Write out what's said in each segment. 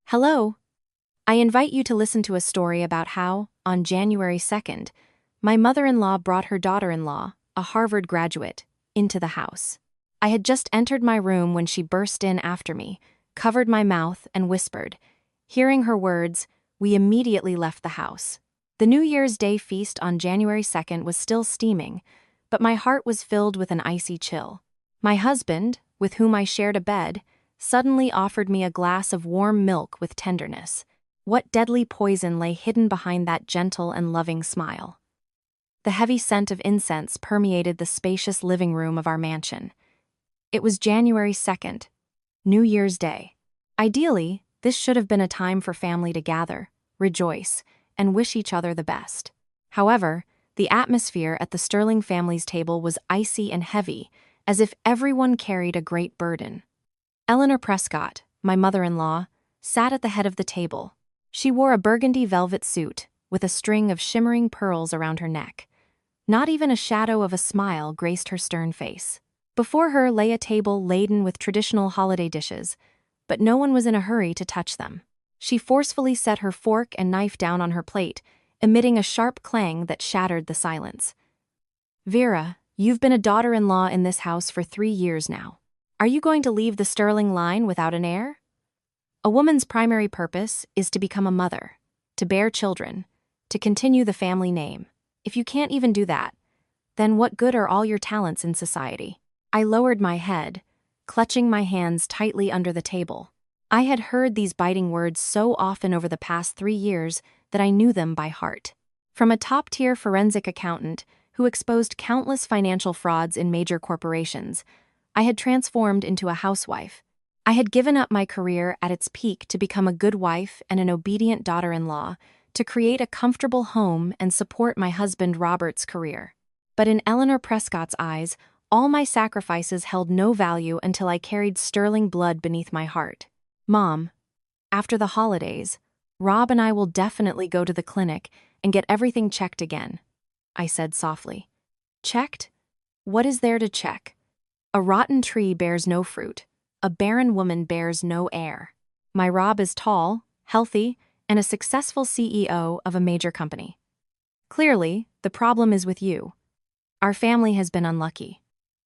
Hello. I invite you to listen to a story about how, on January 2nd, my mother-in-law brought her daughter-in-law, a Harvard graduate, into the house. I had just entered my room when she burst in after me, covered my mouth, and whispered. Hearing her words, we immediately left the house. The New Year's Day feast on January 2nd was still steaming, but my heart was filled with an icy chill. My husband, with whom I shared a bed, suddenly offered me a glass of warm milk with tenderness. What deadly poison lay hidden behind that gentle and loving smile? The heavy scent of incense permeated the spacious living room of our mansion. It was January 2nd, New Year's Day. Ideally, this should have been a time for family to gather, rejoice, and wish each other the best. However, the atmosphere at the Sterling family's table was icy and heavy, as if everyone carried a great burden. Eleanor Prescott, my mother-in-law, sat at the head of the table. She wore a burgundy velvet suit, with a string of shimmering pearls around her neck. Not even a shadow of a smile graced her stern face. Before her lay a table laden with traditional holiday dishes, but no one was in a hurry to touch them. She forcefully set her fork and knife down on her plate, emitting a sharp clang that shattered the silence. "Vera, you've been a daughter-in-law in this house for 3 years now. Are you going to leave the Sterling line without an heir? A woman's primary purpose is to become a mother, to bear children, to continue the family name. If you can't even do that, then what good are all your talents in society?" I lowered my head, clutching my hands tightly under the table. I had heard these biting words so often over the past 3 years that I knew them by heart. From a top-tier forensic accountant who exposed countless financial frauds in major corporations, I had transformed into a housewife. I had given up my career at its peak to become a good wife and an obedient daughter-in-law, to create a comfortable home and support my husband Robert's career. But in Eleanor Prescott's eyes, all my sacrifices held no value until I carried Sterling blood beneath my heart. "Mom, after the holidays, Rob and I will definitely go to the clinic and get everything checked again," I said softly. "Checked? What is there to check? A rotten tree bears no fruit. A barren woman bears no heir. My Rob is tall, healthy, and a successful CEO of a major company. Clearly, the problem is with you. Our family has been unlucky."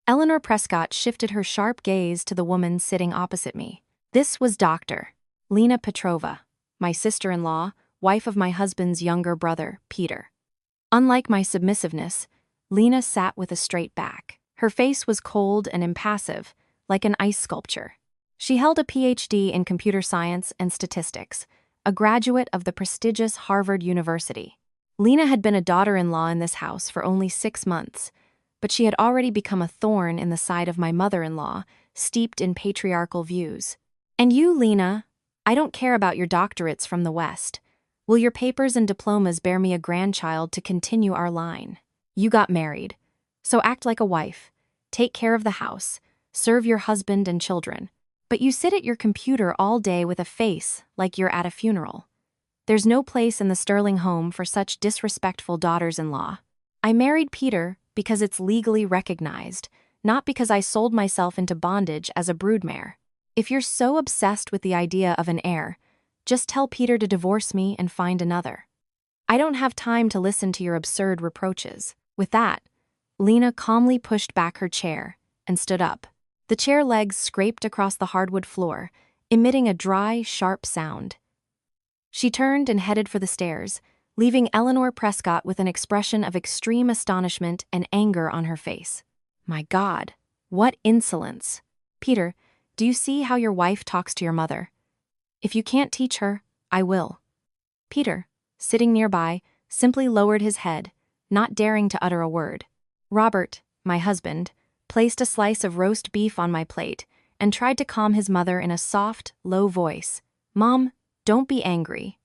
Eleanor Prescott shifted her sharp gaze to the woman sitting opposite me. This was Dr. Lena Petrova, my sister-in-law, wife of my husband's younger brother, Peter. Unlike my submissiveness, Lena sat with a straight back. Her face was cold and impassive, like an ice sculpture. She held a PhD in computer science and statistics, a graduate of the prestigious Harvard University. Lena had been a daughter-in-law in this house for only 6 months, but she had already become a thorn in the side of my mother-in-law, steeped in patriarchal views. "And you, Lena, I don't care about your doctorates from the West. Will your papers and diplomas bear me a grandchild to continue our line? You got married, so act like a wife. Take care of the house, serve your husband and children. But you sit at your computer all day with a face like you're at a funeral. There's no place in the Sterling home for such disrespectful daughters-in-law. I married Peter because it's legally recognized, not because I sold myself into bondage as a broodmare. If you're so obsessed with the idea of an heir, just tell Peter to divorce me and find another. I don't have time to listen to your absurd reproaches." With that, Lena calmly pushed back her chair and stood up. The chair legs scraped across the hardwood floor, emitting a dry, sharp sound. She turned and headed for the stairs, leaving Eleanor Prescott with an expression of extreme astonishment and anger on her face. My God, what insolence! "Peter, do you see how your wife talks to your mother? If you can't teach her, I will." Peter, sitting nearby, simply lowered his head, not daring to utter a word. Robert, my husband, placed a slice of roast beef on my plate and tried to calm his mother in a soft, low voice. "Mom, don't be angry.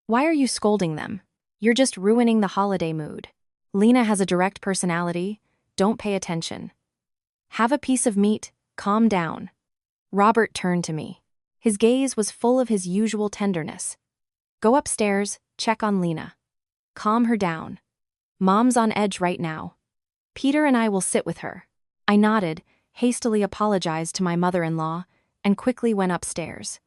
Why are you scolding them? You're just ruining the holiday mood. Lena has a direct personality. Don't pay attention. Have a piece of meat, calm down." Robert turned to me. His gaze was full of his usual tenderness. "Go upstairs, check on Lena. Calm her down. Mom's on edge right now. Peter and I will sit with her." I nodded, hastily apologized to my mother-in-law, and quickly went upstairs.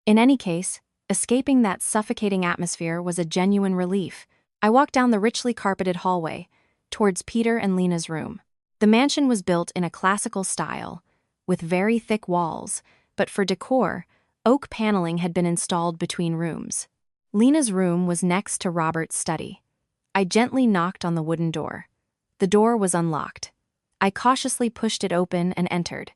In any case, escaping that suffocating atmosphere was a genuine relief. I walked down the richly carpeted hallway, towards Peter and Lena's room. The mansion was built in a classical style, with very thick walls, but for decor, oak paneling had been installed between rooms. Lena's room was next to Robert's study. I gently knocked on the wooden door. The door was unlocked. I cautiously pushed it open and entered.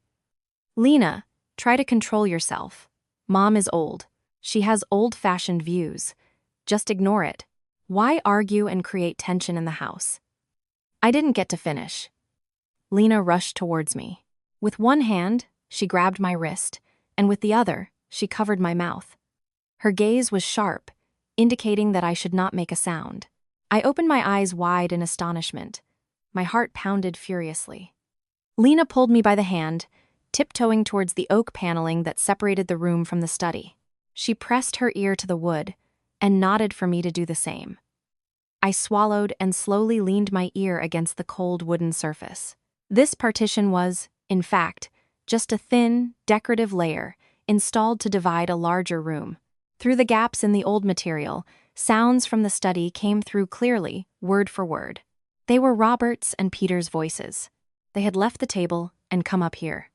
"Lena, try to control yourself. Mom is old. She has old-fashioned views. Just ignore it. Why argue and create tension in the house?" I didn't get to finish. Lena rushed towards me. With one hand, she grabbed my wrist, and with the other, she covered my mouth. Her gaze was sharp, indicating that I should not make a sound. I opened my eyes wide in astonishment. My heart pounded furiously. Lena pulled me by the hand, tiptoeing towards the oak paneling that separated the room from the study. She pressed her ear to the wood and nodded for me to do the same. I swallowed and slowly leaned my ear against the cold wooden surface. This partition was, in fact, just a thin, decorative layer installed to divide a larger room. Through the gaps in the old material, sounds from the study came through clearly, word for word. They were Robert's and Peter's voices. They had left the table and come up here.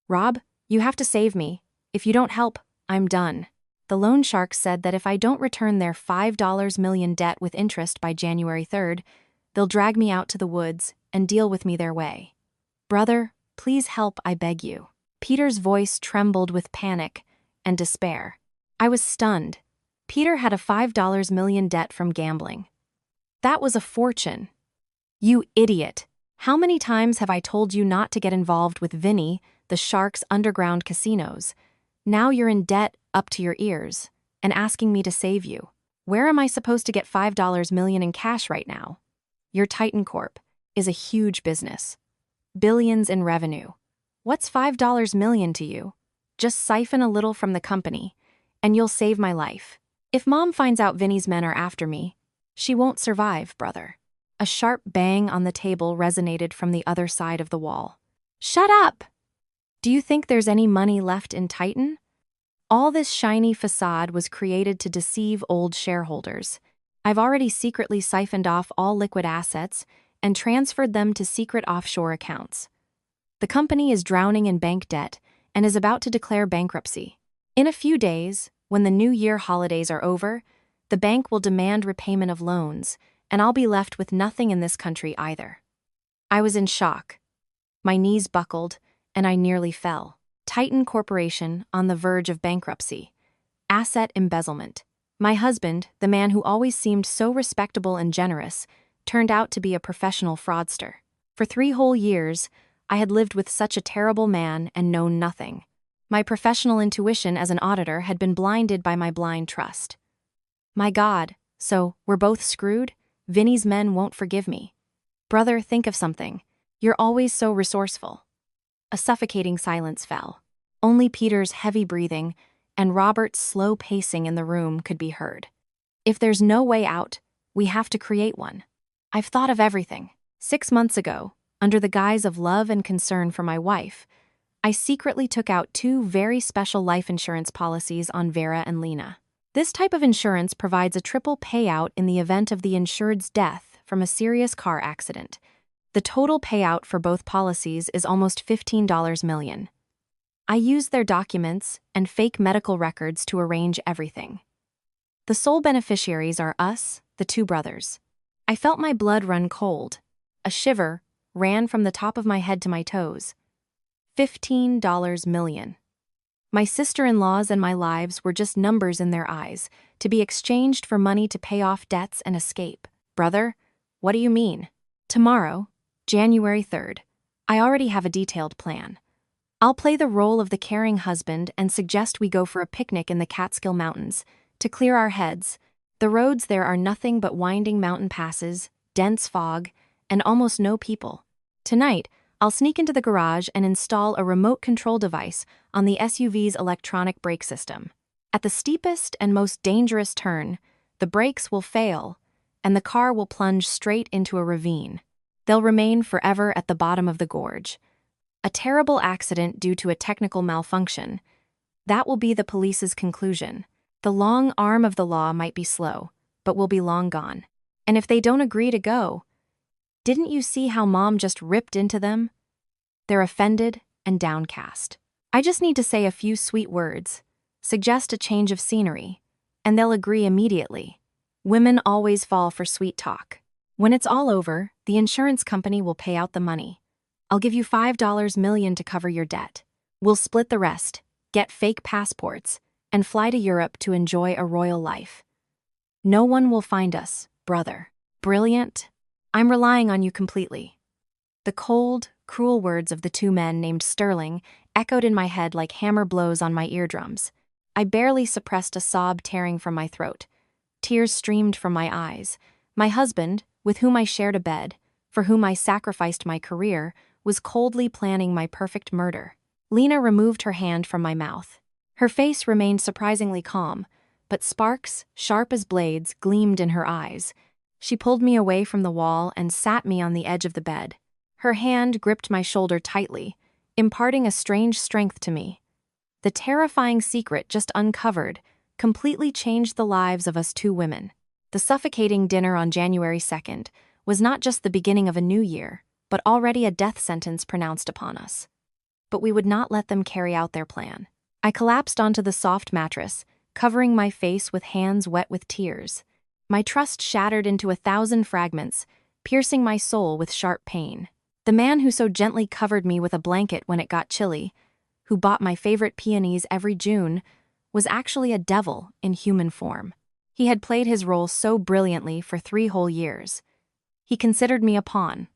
"Rob, you have to save me. If you don't help, I'm done. The loan sharks said that if I don't return their $5 million debt with interest by January 3rd, they'll drag me out to the woods and deal with me their way. Brother, please help, I beg you." Peter's voice trembled with panic and despair. I was stunned. Peter had a $5 million debt from gambling. That was a fortune. "You idiot. How many times have I told you not to get involved with Vinny, the Sharks' underground casinos? Now you're in debt up to your ears and asking me to save you. Where am I supposed to get $5 million in cash right now? Your Titan Corp is a huge business. Billions in revenue. What's $5 million to you? Just siphon a little from the company, and you'll save my life. If Mom finds out Vinny's men are after me, she won't survive, brother." A sharp bang on the table resonated from the other side of the wall. "Shut up! Do you think there's any money left in Titan? All this shiny facade was created to deceive old shareholders. I've already secretly siphoned off all liquid assets and transferred them to secret offshore accounts. The company is drowning in bank debt and is about to declare bankruptcy. In a few days, when the New Year holidays are over, the bank will demand repayment of loans, and I'll be left with nothing in this country either." I was in shock. My knees buckled, and I nearly fell. Titan Corporation on the verge of bankruptcy. Asset embezzlement. My husband, the man who always seemed so respectable and generous, turned out to be a professional fraudster. For 3 whole years, I had lived with such a terrible man and known nothing. My professional intuition as an auditor had been blinded by my blind trust. My God, so we're both screwed? Vinny's men won't forgive me. Brother, think of something. You're always so resourceful. A suffocating silence fell. Only Peter's heavy breathing and Robert's slow pacing in the room could be heard. If there's no way out, we have to create one. I've thought of everything. 6 months ago, under the guise of love and concern for my wife, I secretly took out 2 very special life insurance policies on Vera and Lena. This type of insurance provides a triple payout in the event of the insured's death from a serious car accident. The total payout for both policies is almost $15 million. I used their documents and fake medical records to arrange everything. The sole beneficiaries are us, the 2 brothers. I felt my blood run cold. A shiver ran from the top of my head to my toes. $15 million. My sister-in-laws and my lives were just numbers in their eyes, to be exchanged for money to pay off debts and escape. Brother, what do you mean? Tomorrow, January 3rd, I already have a detailed plan. I'll play the role of the caring husband and suggest we go for a picnic in the Catskill Mountains to clear our heads. The roads there are nothing but winding mountain passes, dense fog, and almost no people. Tonight, I'll sneak into the garage and install a remote control device on the SUV's electronic brake system. At the steepest and most dangerous turn, the brakes will fail, and the car will plunge straight into a ravine. They'll remain forever at the bottom of the gorge. A terrible accident due to a technical malfunction. That will be the police's conclusion. The long arm of the law might be slow, but will be long gone. And if they don't agree to go, didn't you see how Mom just ripped into them? They're offended and downcast. I just need to say a few sweet words, suggest a change of scenery, and they'll agree immediately. Women always fall for sweet talk. When it's all over, the insurance company will pay out the money. I'll give you $5 million to cover your debt. We'll split the rest, get fake passports, and fly to Europe to enjoy a royal life. No one will find us, brother. Brilliant? I'm relying on you completely. The cold, cruel words of the two men named Sterling echoed in my head like hammer blows on my eardrums. I barely suppressed a sob tearing from my throat. Tears streamed from my eyes. My husband, with whom I shared a bed, for whom I sacrificed my career, was coldly planning my perfect murder. Lena removed her hand from my mouth. Her face remained surprisingly calm, but sparks, sharp as blades, gleamed in her eyes. She pulled me away from the wall and sat me on the edge of the bed. Her hand gripped my shoulder tightly, imparting a strange strength to me. The terrifying secret just uncovered completely changed the lives of us two women. The suffocating dinner on January 2nd was not just the beginning of a new year, but already a death sentence pronounced upon us. But we would not let them carry out their plan. I collapsed onto the soft mattress, covering my face with hands wet with tears. My trust shattered into 1,000 fragments, piercing my soul with sharp pain. The man who so gently covered me with a blanket when it got chilly, who bought my favorite peonies every June, was actually a devil in human form. He had played his role so brilliantly for 3 whole years. He considered me a pawn,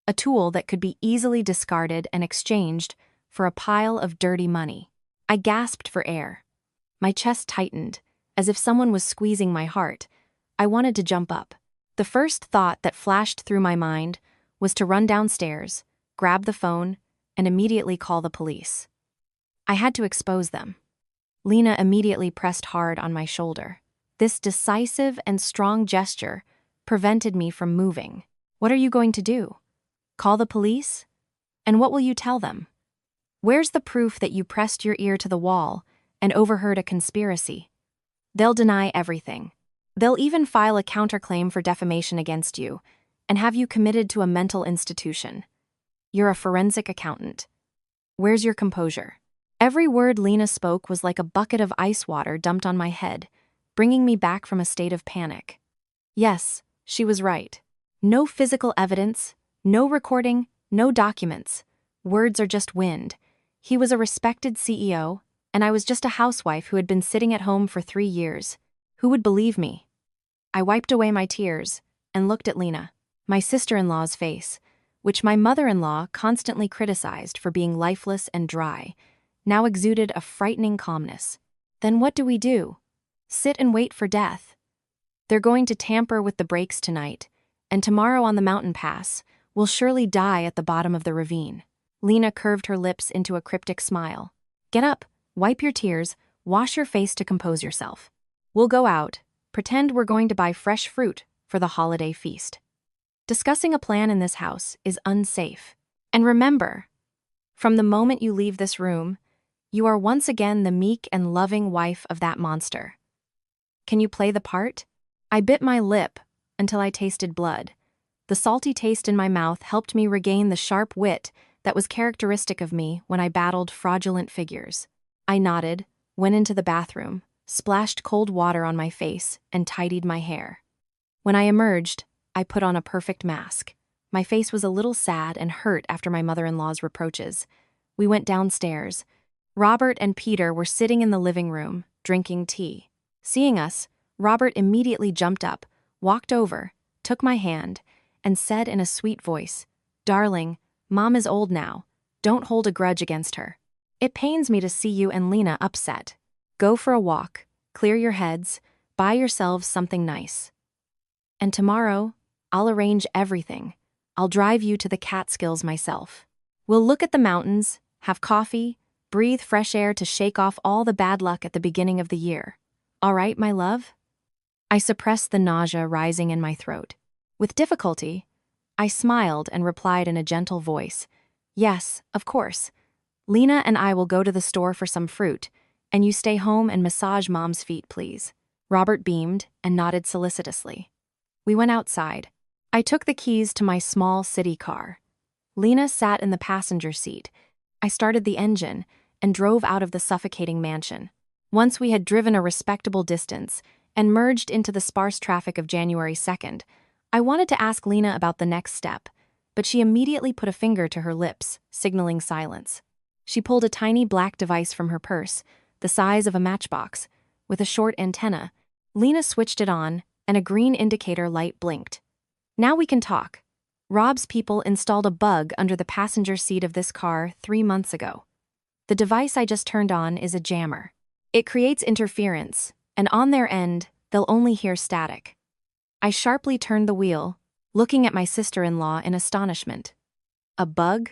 a tool that could be easily discarded and exchanged for a pile of dirty money. I gasped for air. My chest tightened, as if someone was squeezing my heart. I wanted to jump up. The first thought that flashed through my mind was to run downstairs, grab the phone, and immediately call the police. I had to expose them. Lena immediately pressed hard on my shoulder. This decisive and strong gesture prevented me from moving. What are you going to do? Call the police? And what will you tell them? Where's the proof that you pressed your ear to the wall and overheard a conspiracy? They'll deny everything. They'll even file a counterclaim for defamation against you and have you committed to a mental institution. You're a forensic accountant. Where's your composure? Every word Lena spoke was like a bucket of ice water dumped on my head, bringing me back from a state of panic. Yes, she was right. No physical evidence, no recording, no documents. Words are just wind. He was a respected CEO, and I was just a housewife who had been sitting at home for 3 years. Who would believe me? I wiped away my tears and looked at Lena, my sister-in-law's face, which my mother-in-law constantly criticized for being lifeless and dry, now exuded a frightening calmness. Then what do we do? Sit and wait for death. They're going to tamper with the brakes tonight, and tomorrow on the mountain pass, we'll surely die at the bottom of the ravine. Lena curved her lips into a cryptic smile. Get up, wipe your tears, wash your face to compose yourself. We'll go out, pretend we're going to buy fresh fruit for the holiday feast. Discussing a plan in this house is unsafe. And remember, from the moment you leave this room, you are once again the meek and loving wife of that monster. Can you play the part? I bit my lip until I tasted blood. The salty taste in my mouth helped me regain the sharp wit that was characteristic of me when I battled fraudulent figures. I nodded, went into the bathroom, splashed cold water on my face, and tidied my hair. When I emerged, I put on a perfect mask. My face was a little sad and hurt after my mother-in-law's reproaches. We went downstairs. Robert and Peter were sitting in the living room, drinking tea. Seeing us, Robert immediately jumped up, walked over, took my hand, and said in a sweet voice, "Darling, Mom is old now. Don't hold a grudge against her. It pains me to see you and Lena upset. Go for a walk, clear your heads, buy yourselves something nice. And tomorrow, I'll arrange everything. I'll drive you to the Catskills myself. We'll look at the mountains, have coffee, breathe fresh air to shake off all the bad luck at the beginning of the year. All right, my love?" I suppressed the nausea rising in my throat. With difficulty, I smiled and replied in a gentle voice, "Yes, of course. Lena and I will go to the store for some fruit. And you stay home and massage Mom's feet, please. Robert beamed and nodded solicitously. We went outside. I took the keys to my small city car. Lena sat in the passenger seat. I started the engine and drove out of the suffocating mansion. Once we had driven a respectable distance and merged into the sparse traffic of January 2nd, I wanted to ask Lena about the next step, but she immediately put a finger to her lips, signaling silence. She pulled a tiny black device from her purse, the size of a matchbox, with a short antenna. Lena switched it on, and a green indicator light blinked. Now we can talk. Rob's people installed a bug under the passenger seat of this car 3 months ago. The device I just turned on is a jammer. It creates interference, and on their end, they'll only hear static. I sharply turned the wheel, looking at my sister-in-law in astonishment. A bug?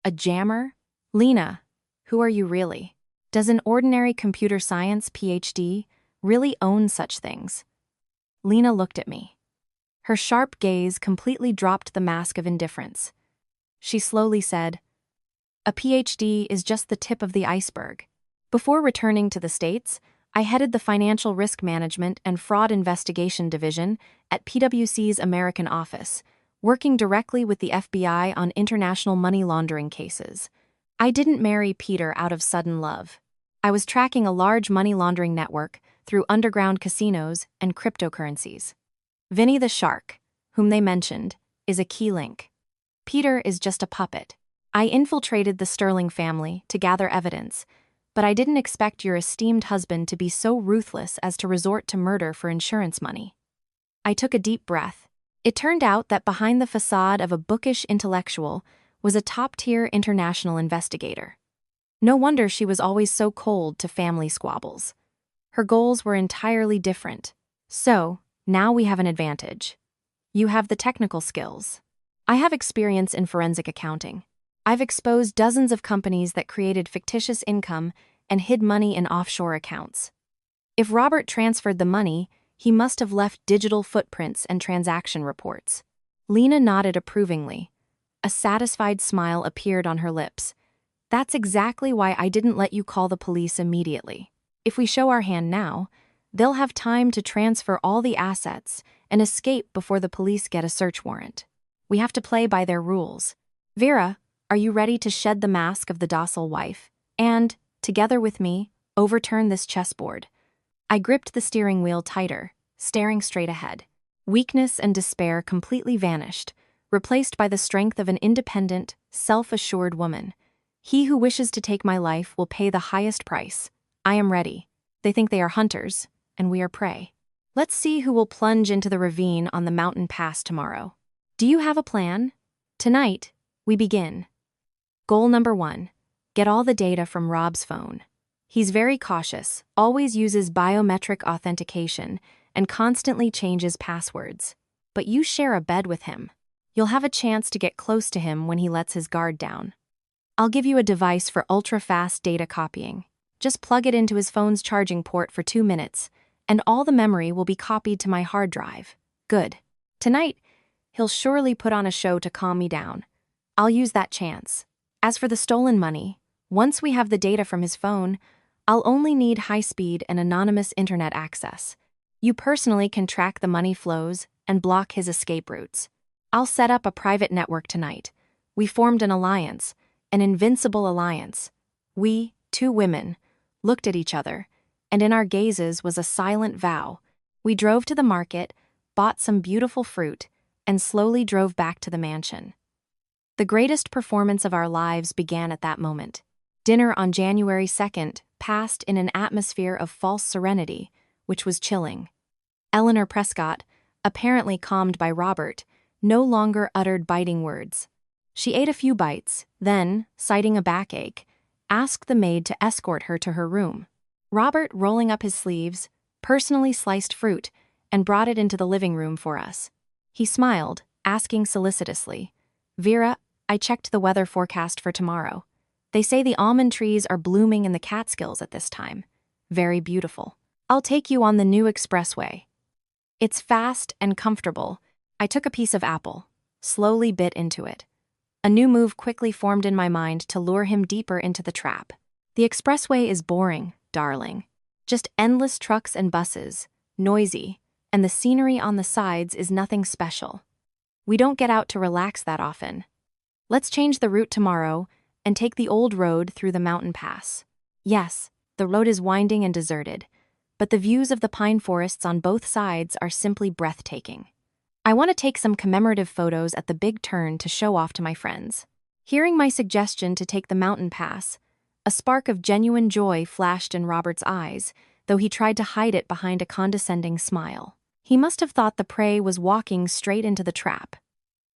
A jammer? Lena, who are you really? Does an ordinary computer science PhD really own such things? Lena looked at me. Her sharp gaze completely dropped the mask of indifference. She slowly said, "A PhD is just the tip of the iceberg." Before returning to the States, I headed the Financial Risk Management and Fraud Investigation Division at PwC's American office, working directly with the FBI on international money laundering cases. I didn't marry Peter out of sudden love. I was tracking a large money laundering network through underground casinos and cryptocurrencies. Vinny the Shark, whom they mentioned, is a key link. Peter is just a puppet. I infiltrated the Sterling family to gather evidence, but I didn't expect your esteemed husband to be so ruthless as to resort to murder for insurance money. I took a deep breath. It turned out that behind the facade of a bookish intellectual was a top-tier international investigator. No wonder she was always so cold to family squabbles. Her goals were entirely different. So, now we have an advantage. You have the technical skills. I have experience in forensic accounting. I've exposed dozens of companies that created fictitious income and hid money in offshore accounts. If Robert transferred the money, he must have left digital footprints and transaction reports. Lena nodded approvingly. A satisfied smile appeared on her lips. That's exactly why I didn't let you call the police immediately. If we show our hand now, they'll have time to transfer all the assets and escape before the police get a search warrant. We have to play by their rules. Vera, are you ready to shed the mask of the docile wife and, together with me, overturn this chessboard? I gripped the steering wheel tighter, staring straight ahead. Weakness and despair completely vanished, replaced by the strength of an independent, self-assured woman. He who wishes to take my life will pay the highest price. I am ready. They think they are hunters, and we are prey. Let's see who will plunge into the ravine on the mountain pass tomorrow. Do you have a plan? Tonight, we begin. Goal number 1. Get all the data from Rob's phone. He's very cautious, always uses biometric authentication, and constantly changes passwords. But you share a bed with him. You'll have a chance to get close to him when he lets his guard down. I'll give you a device for ultra-fast data copying. Just plug it into his phone's charging port for 2 minutes, and all the memory will be copied to my hard drive. Good. Tonight, he'll surely put on a show to calm me down. I'll use that chance. As for the stolen money, once we have the data from his phone, I'll only need high-speed and anonymous internet access. You personally can track the money flows and block his escape routes. I'll set up a private network tonight. We formed an alliance, an invincible alliance. We, 2 women, looked at each other, and in our gazes was a silent vow. We drove to the market, bought some beautiful fruit, and slowly drove back to the mansion. The greatest performance of our lives began at that moment. Dinner on January 2nd passed in an atmosphere of false serenity, which was chilling. Eleanor Prescott, apparently calmed by Robert, no longer uttered biting words. She ate a few bites, then, citing a backache, asked the maid to escort her to her room. Robert, rolling up his sleeves, personally sliced fruit and brought it into the living room for us. He smiled, asking solicitously, "Vera, I checked the weather forecast for tomorrow. They say the almond trees are blooming in the Catskills at this time. Very beautiful. I'll take you on the new expressway. It's fast and comfortable." I took a piece of apple, slowly bit into it. A new move quickly formed in my mind to lure him deeper into the trap. The expressway is boring, darling. Just endless trucks and buses, noisy, and the scenery on the sides is nothing special. We don't get out to relax that often. Let's change the route tomorrow and take the old road through the mountain pass. Yes, the road is winding and deserted, but the views of the pine forests on both sides are simply breathtaking. I want to take some commemorative photos at the big turn to show off to my friends. Hearing my suggestion to take the mountain pass, a spark of genuine joy flashed in Robert's eyes, though he tried to hide it behind a condescending smile. He must have thought the prey was walking straight into the trap.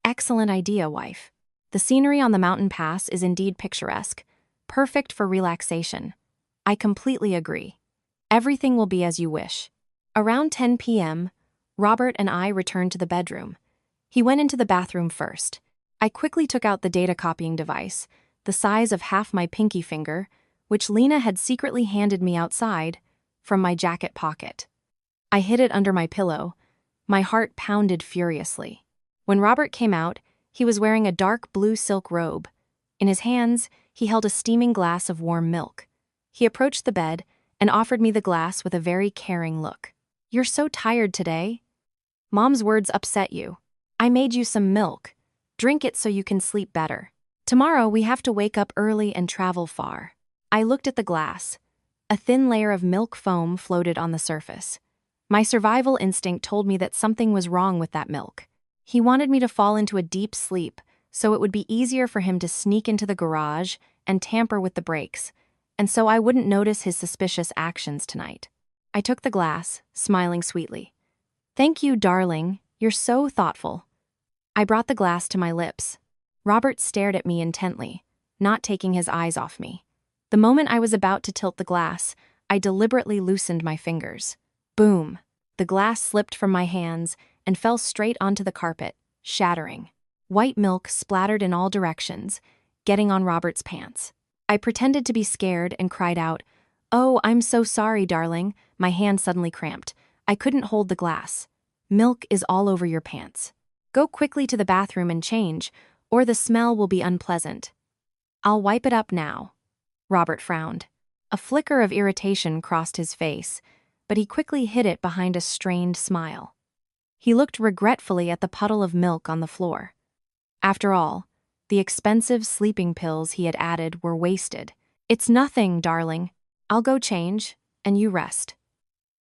Excellent idea, wife. The scenery on the mountain pass is indeed picturesque, perfect for relaxation. I completely agree. Everything will be as you wish. Around 10 p.m., Robert and I returned to the bedroom. He went into the bathroom first. I quickly took out the data copying device, the size of half my pinky finger, which Lena had secretly handed me outside, from my jacket pocket. I hid it under my pillow. My heart pounded furiously. When Robert came out, he was wearing a dark blue silk robe. In his hands, he held a steaming glass of warm milk. He approached the bed and offered me the glass with a very caring look. "You're so tired today. Mom's words upset you. I made you some milk. Drink it so you can sleep better. Tomorrow we have to wake up early and travel far." I looked at the glass. A thin layer of milk foam floated on the surface. My survival instinct told me that something was wrong with that milk. He wanted me to fall into a deep sleep, so it would be easier for him to sneak into the garage and tamper with the brakes, and so I wouldn't notice his suspicious actions tonight. I took the glass, smiling sweetly. "Thank you, darling. You're so thoughtful." I brought the glass to my lips. Robert stared at me intently, not taking his eyes off me. The moment I was about to tilt the glass, I deliberately loosened my fingers. Boom! The glass slipped from my hands and fell straight onto the carpet, shattering. White milk splattered in all directions, getting on Robert's pants. I pretended to be scared and cried out, "Oh, I'm so sorry, darling." My hand suddenly cramped. I couldn't hold the glass. "Milk is all over your pants. Go quickly to the bathroom and change, or the smell will be unpleasant." "I'll wipe it up now." Robert frowned. A flicker of irritation crossed his face, but he quickly hid it behind a strained smile. He looked regretfully at the puddle of milk on the floor. After all, the expensive sleeping pills he had added were wasted. "It's nothing, darling. I'll go change, and you rest.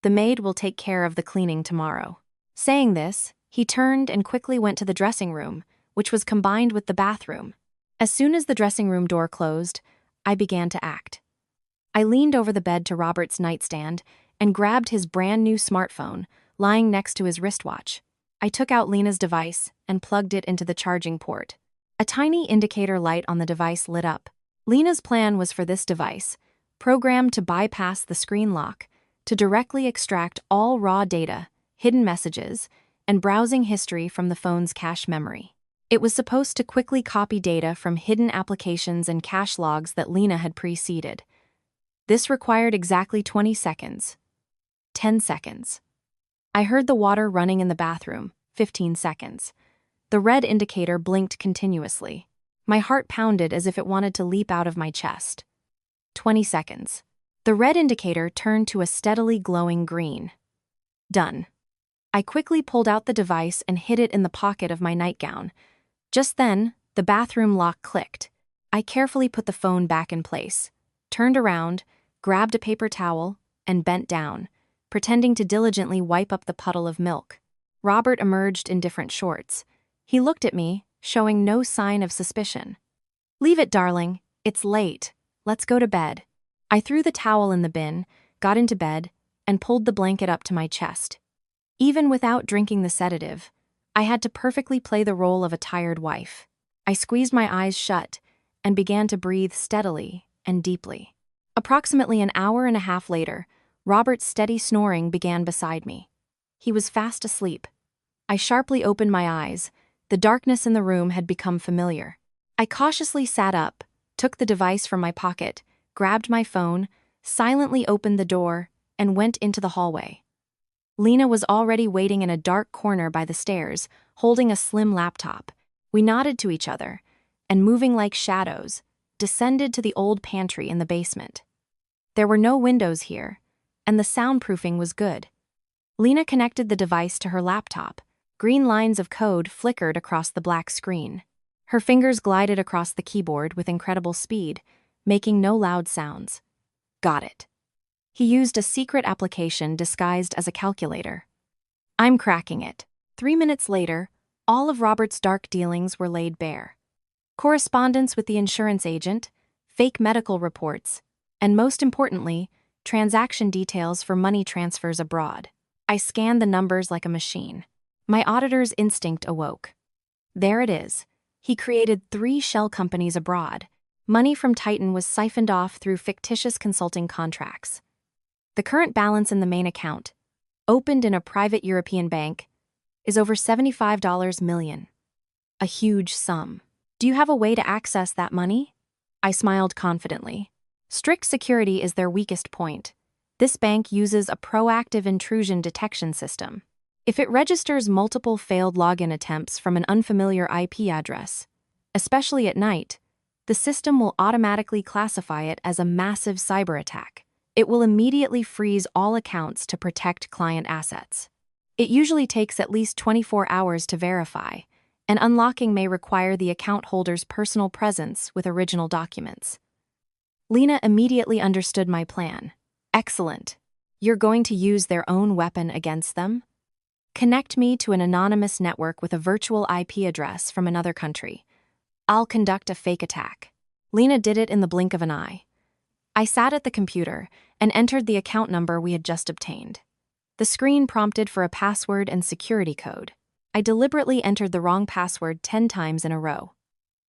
The maid will take care of the cleaning tomorrow." Saying this, he turned and quickly went to the dressing room, which was combined with the bathroom. As soon as the dressing room door closed, I began to act. I leaned over the bed to Robert's nightstand and grabbed his brand new smartphone, lying next to his wristwatch. I took out Lena's device and plugged it into the charging port. A tiny indicator light on the device lit up. Lena's plan was for this device, programmed to bypass the screen lock, to directly extract all raw data, hidden messages, and browsing history from the phone's cache memory. It was supposed to quickly copy data from hidden applications and cache logs that Lena had preceded. This required exactly 20 seconds. 10 seconds. I heard the water running in the bathroom. 15 seconds. The red indicator blinked continuously. My heart pounded as if it wanted to leap out of my chest. 20 seconds. The red indicator turned to a steadily glowing green. Done. I quickly pulled out the device and hid it in the pocket of my nightgown. Just then, the bathroom lock clicked. I carefully put the phone back in place, turned around, grabbed a paper towel, and bent down, pretending to diligently wipe up the puddle of milk. Robert emerged in different shorts. He looked at me, showing no sign of suspicion. "Leave it, darling. It's late. Let's go to bed." I threw the towel in the bin, got into bed, and pulled the blanket up to my chest. Even without drinking the sedative, I had to perfectly play the role of a tired wife. I squeezed my eyes shut and began to breathe steadily and deeply. Approximately an hour and a half later, Robert's steady snoring began beside me. He was fast asleep. I sharply opened my eyes. The darkness in the room had become familiar. I cautiously sat up, took the device from my pocket, grabbed my phone, silently opened the door, and went into the hallway. Lena was already waiting in a dark corner by the stairs, holding a slim laptop. We nodded to each other, and moving like shadows, descended to the old pantry in the basement. There were no windows here, and the soundproofing was good. Lena connected the device to her laptop. Green lines of code flickered across the black screen. Her fingers glided across the keyboard with incredible speed, making no loud sounds. Got it. He used a secret application disguised as a calculator. I'm cracking it. 3 minutes later, all of Robert's dark dealings were laid bare. Correspondence with the insurance agent, fake medical reports, and most importantly, transaction details for money transfers abroad. I scanned the numbers like a machine. My auditor's instinct awoke. There it is. He created 3 shell companies abroad. Money from Titan was siphoned off through fictitious consulting contracts. The current balance in the main account, opened in a private European bank, is over $75 million. A huge sum. Do you have a way to access that money? I smiled confidently. Strict security is their weakest point. This bank uses a proactive intrusion detection system. If it registers multiple failed login attempts from an unfamiliar IP address, especially at night, the system will automatically classify it as a massive cyber attack. It will immediately freeze all accounts to protect client assets. It usually takes at least 24 hours to verify, and unlocking may require the account holder's personal presence with original documents. Lena immediately understood my plan. Excellent. You're going to use their own weapon against them? Connect me to an anonymous network with a virtual IP address from another country. I'll conduct a fake attack. Lena did it in the blink of an eye. I sat at the computer and entered the account number we had just obtained. The screen prompted for a password and security code. I deliberately entered the wrong password 10 times in a row.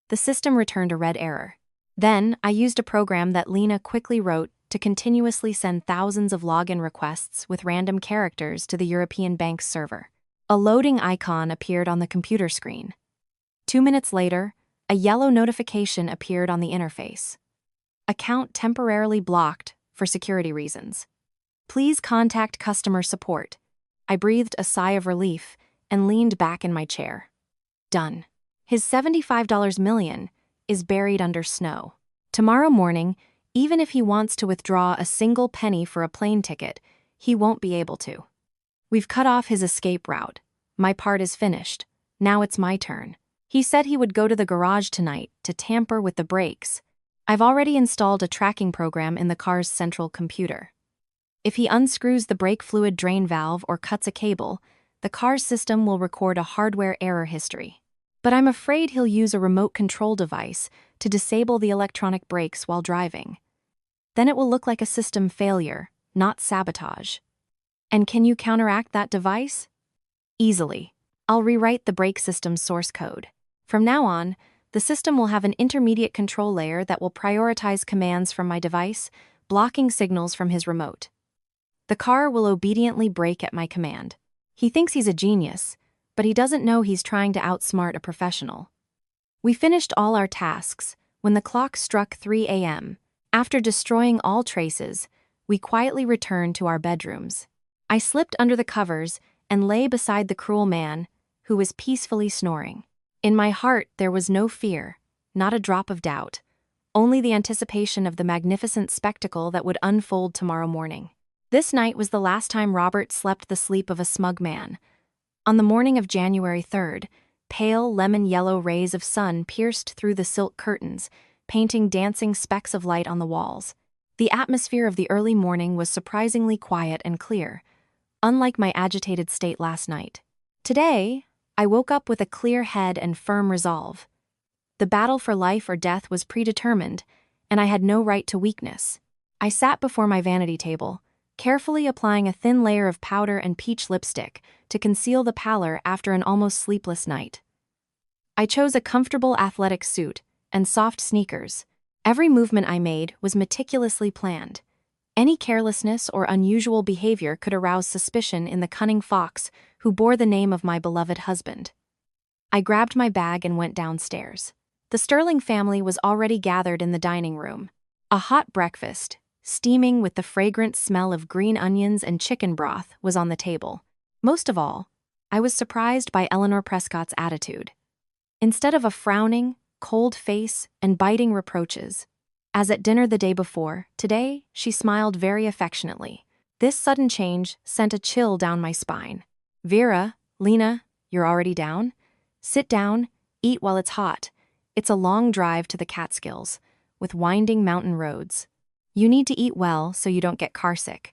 The system returned a red error. Then, I used a program that Lena quickly wrote to continuously send thousands of login requests with random characters to the European bank's server. A loading icon appeared on the computer screen. 2 minutes later, a yellow notification appeared on the interface. Account temporarily blocked for security reasons. Please contact customer support. I breathed a sigh of relief and leaned back in my chair. Done. His $75 million is buried under snow. Tomorrow morning, even if he wants to withdraw a single penny for a plane ticket, he won't be able to. We've cut off his escape route. My part is finished. Now it's my turn. He said he would go to the garage tonight to tamper with the brakes. I've already installed a tracking program in the car's central computer. If he unscrews the brake fluid drain valve or cuts a cable, the car's system will record a hardware error history. But I'm afraid he'll use a remote control device to disable the electronic brakes while driving. Then it will look like a system failure, not sabotage. And can you counteract that device? Easily. I'll rewrite the brake system's source code. From now on, the system will have an intermediate control layer that will prioritize commands from my device, blocking signals from his remote. The car will obediently brake at my command. He thinks he's a genius, but he doesn't know he's trying to outsmart a professional. We finished all our tasks when the clock struck 3 a.m. After destroying all traces, we quietly returned to our bedrooms. I slipped under the covers and lay beside the cruel man, who was peacefully snoring. In my heart, there was no fear, not a drop of doubt, only the anticipation of the magnificent spectacle that would unfold tomorrow morning. This night was the last time Robert slept the sleep of a smug man. On the morning of January 3rd, pale lemon-yellow rays of sun pierced through the silk curtains, painting dancing specks of light on the walls. The atmosphere of the early morning was surprisingly quiet and clear, unlike my agitated state last night. Today, I woke up with a clear head and firm resolve. The battle for life or death was predetermined, and I had no right to weakness. I sat before my vanity table, carefully applying a thin layer of powder and peach lipstick to conceal the pallor after an almost sleepless night. I chose a comfortable athletic suit and soft sneakers. Every movement I made was meticulously planned. Any carelessness or unusual behavior could arouse suspicion in the cunning fox who bore the name of my beloved husband. I grabbed my bag and went downstairs. The Sterling family was already gathered in the dining room. A hot breakfast, steaming with the fragrant smell of green onions and chicken broth, was on the table. Most of all, I was surprised by Eleanor Prescott's attitude. Instead of a frowning, cold face and biting reproaches, As at dinner the day before, today, she smiled very affectionately. This sudden change sent a chill down my spine. Vera, Lena, you're already down? Sit down, eat while it's hot. It's a long drive to the Catskills, with winding mountain roads. You need to eat well so you don't get carsick.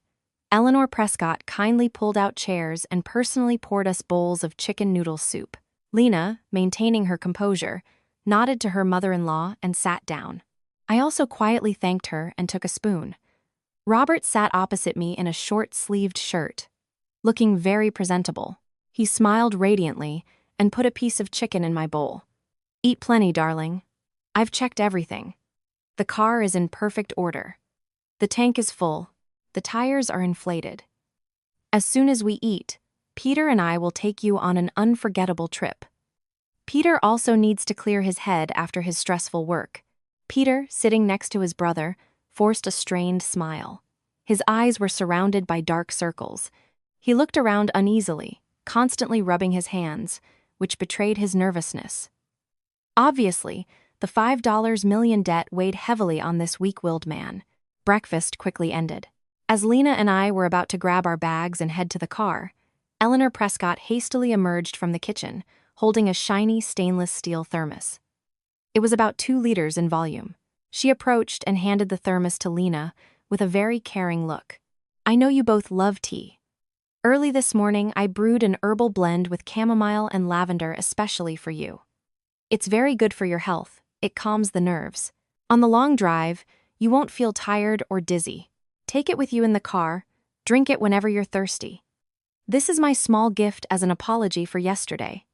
Eleanor Prescott kindly pulled out chairs and personally poured us bowls of chicken noodle soup. Lena, maintaining her composure, nodded to her mother-in-law and sat down. I also quietly thanked her and took a spoon. Robert sat opposite me in a short-sleeved shirt, looking very presentable. He smiled radiantly and put a piece of chicken in my bowl. Eat plenty, darling. I've checked everything. The car is in perfect order. The tank is full. The tires are inflated. As soon as we eat, Peter and I will take you on an unforgettable trip. Peter also needs to clear his head after his stressful work. Peter, sitting next to his brother, forced a strained smile. His eyes were surrounded by dark circles. He looked around uneasily, constantly rubbing his hands, which betrayed his nervousness. Obviously, the $5 million debt weighed heavily on this weak-willed man. Breakfast quickly ended. As Lena and I were about to grab our bags and head to the car, Eleanor Prescott hastily emerged from the kitchen, holding a shiny stainless steel thermos. It was about 2 liters in volume. She approached and handed the thermos to Lena with a very caring look. I know you both love tea. Early this morning, I brewed an herbal blend with chamomile and lavender especially for you. It's very good for your health. It calms the nerves. On the long drive, you won't feel tired or dizzy. Take it with you in the car. Drink it whenever you're thirsty. This is my small gift as an apology for yesterday.